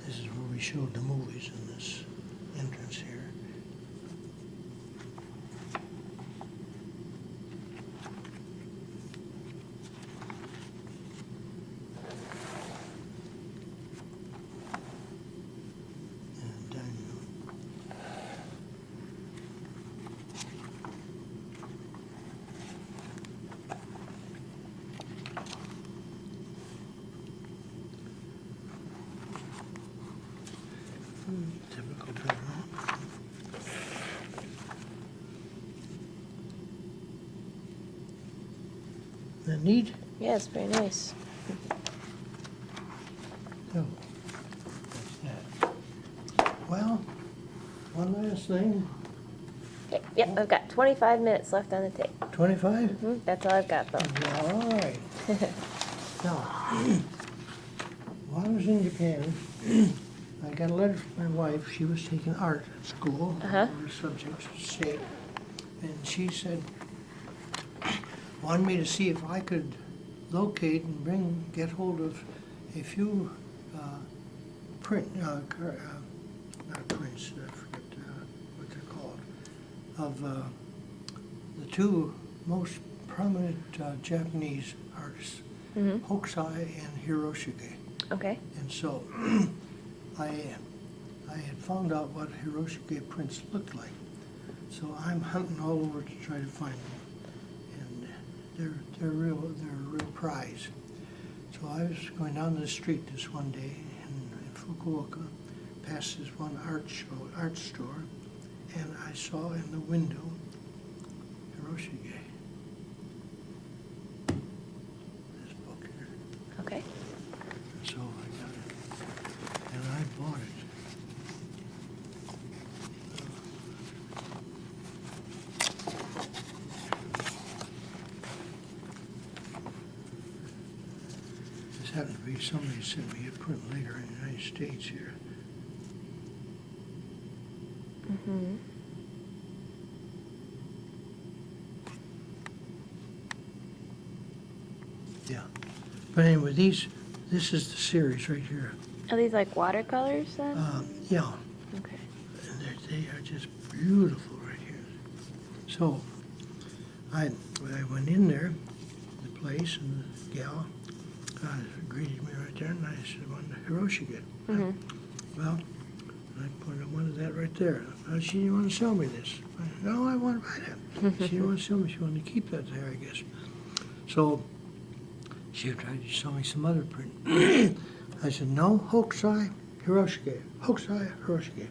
This is where we showed the movies in this entrance here. Typical bedroom. Isn't that neat? Yeah, it's very nice. So, that's that. Well, one last thing. Yep, I've got 25 minutes left on the tape. 25? That's all I've got, Bill. All right. Now, while I was in Japan, I got a letter from my wife. She was taking art at school, Uh-huh. her subjects, state, and she said, wanted me to see if I could locate and get hold of a few not prints, I forget what they're called, of the two most prominent Japanese artists, Hokusai and Hiroshige. Okay. And so I had found out what Hiroshige prints looked like. So I'm hunting all over to try to find them. And they're a real prize. So I was going down the street this one day in Fukuoka, past this one art store, and I saw in the window Hiroshige. This book here. Okay. So I got it, and I bought it. This happened to be somebody sent me a print later in the United States here. Mm-hmm. Yeah. But anyway, this is the series right here. Are these like watercolors then? Yeah. Okay. And they are just beautiful right here. So I went in there, the place, and the gal greeted me right there, and I said, "I want the Hiroshige." Well, I pointed, wanted that right there. She didn't want to sell me this. I said, no, I want to buy that. She didn't want to sell me. She wanted to keep that there, I guess. So she tried to sell me some other print. I said, no, Hokusai, Hiroshige. Hokusai, Hiroshige.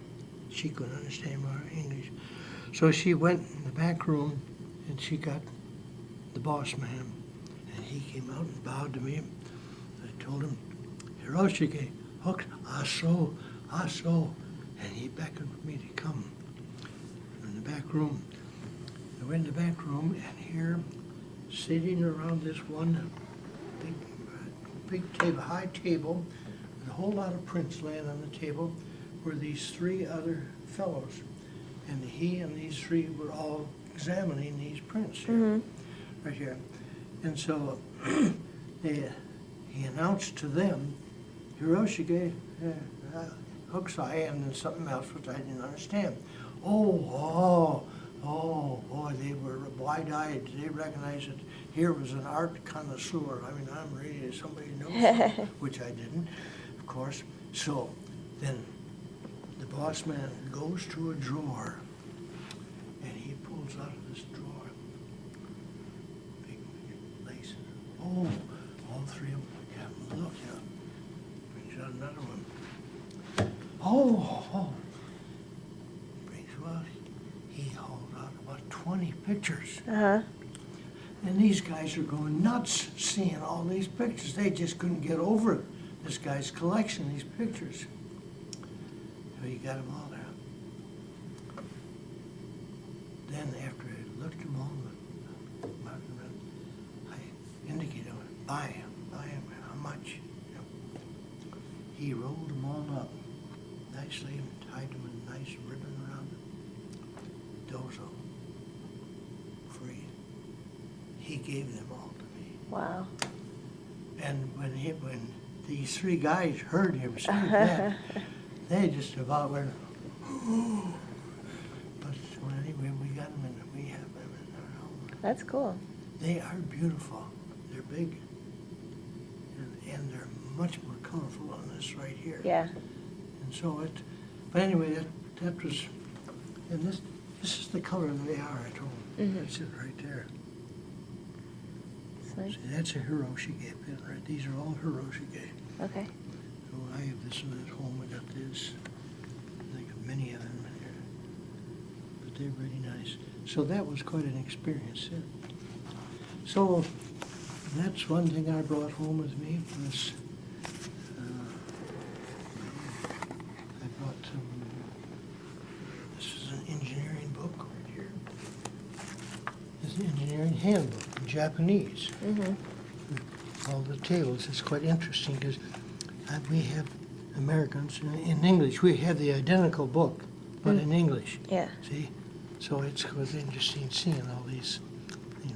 She couldn't understand my English. So she went in the back room, and she got the boss man. And he came out and bowed to me. I told him, Hiroshige, Hokusai, aso. And he beckoned for me to come in the back room. I went in the back room, and here, sitting around this one big table, high table, with a whole lot of prints laying on the table, were these three other fellows. And he and these three were all examining these prints here, right here. And so he announced to them, Hiroshige, Hokusai, and then something else which I didn't understand. Oh, boy, they were wide-eyed. They recognized that here was an art connoisseur. I mean, I'm really somebody who knows, which I didn't, of course. So then the boss man goes to a drawer, and he pulls out of this drawer big lace. Oh, all three of them. Yeah, look, yeah. Brings out another one. Oh. Well, he hauled out about 20 pictures. Uh-huh. And these guys are going nuts seeing all these pictures. They just couldn't get over it. This guy's collection, these pictures. So he got them all there. Then after I looked them all, I indicated them, buy him, how much? He rolled them all up nicely and tied them in a nice ribbon around it. Dozo. Free. He gave them all to me. Wow. And when these three guys heard him say that, they just about went, oh. But anyway, we got them and we have them in our home. That's cool. They are beautiful. They're big. And they're much more colorful on this right here. Yeah. And so but anyway, that was, and this is the color they are at home. That's it right there. Nice. See, that's a Hiroshige pen, right? These are all Hiroshige. Okay. So I have this one at home. I got this. I got many of them in here. But they're really nice. So that was quite an experience. Yeah. So that's one thing I brought home with me was I brought some, this is an engineering book right here. handbook in Japanese. Mhm. All the tables. It's quite interesting because we have Americans in English. We have the identical book, but in English. Yeah. See, so it's quite interesting seeing all these.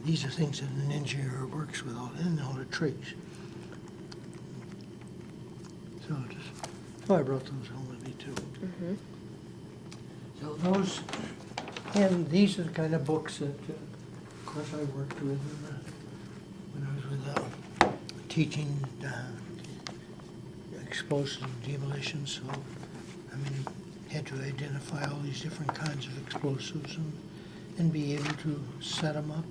These are things that an engineer works with, and all the tricks. So I brought those home with me too. Mhm. So those, and these are the kind of books that, of course, I worked with when I was with teaching explosive demolition. So, I mean, had to identify all these different kinds of explosives and be able to set them up.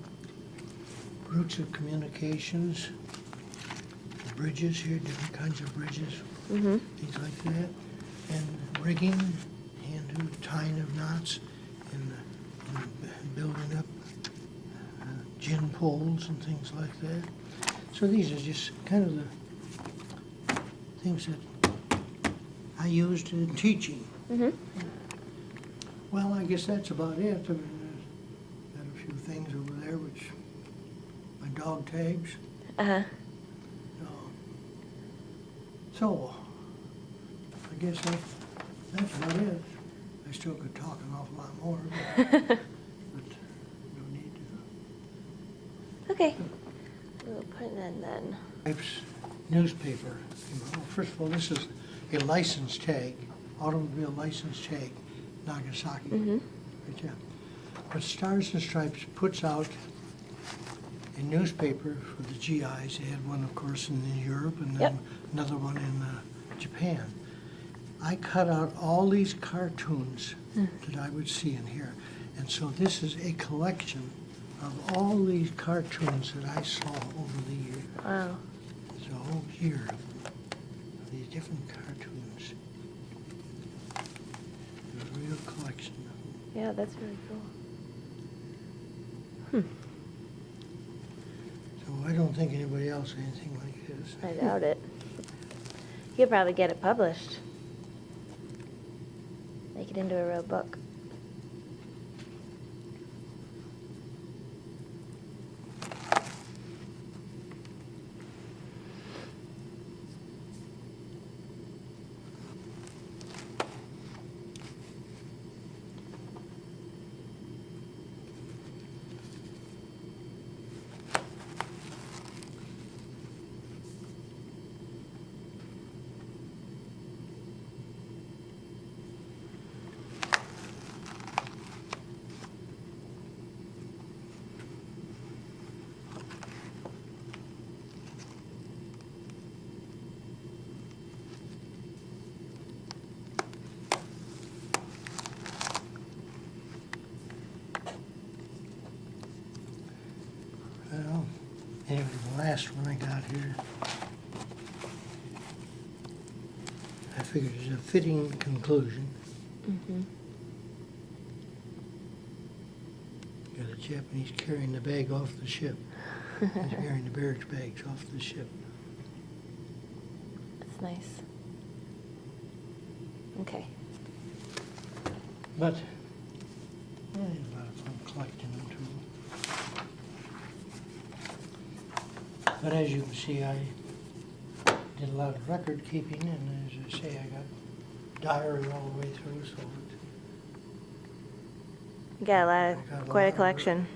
Routes of communications, bridges here, different kinds of bridges, Mhm. things like that, and rigging, and tying of knots, and building up gin poles and things like that. So these are just kind of the things that I used in teaching. Mhm. Well, I guess that's about it. I mean, there's got a few things over there, which my dog tags. Uh-huh. So, I guess that's about it. I still could talk an awful lot more, but no need to. Okay. We'll put it in then. Types newspaper. First of all, this is a license tag, automobile license tag, Nagasaki. Mhm. Right there. But Stars and Stripes puts out a newspaper for the GIs. They had one, of course, in Europe, and then another one in Japan. I cut out all these cartoons that I would see in here. And so this is a collection of all these cartoons that I saw over the years. Wow. There's a whole year of these different cartoons. There's a real collection of them. Yeah, that's really cool. So I don't think anybody else has anything like this. I doubt it. You could probably get it published. Make it into a real book. Well, anyway, the last one I got here, I figured is a fitting conclusion. Mm-hmm. Got a Japanese carrying the bag off the ship. He's carrying the barracks bags off the ship. That's nice. Okay. But, yeah, I had a lot of fun collecting them too. But as you can see, I did a lot of record keeping, and as I say, I got diary all the way through, so You got I got quite a a lot collection.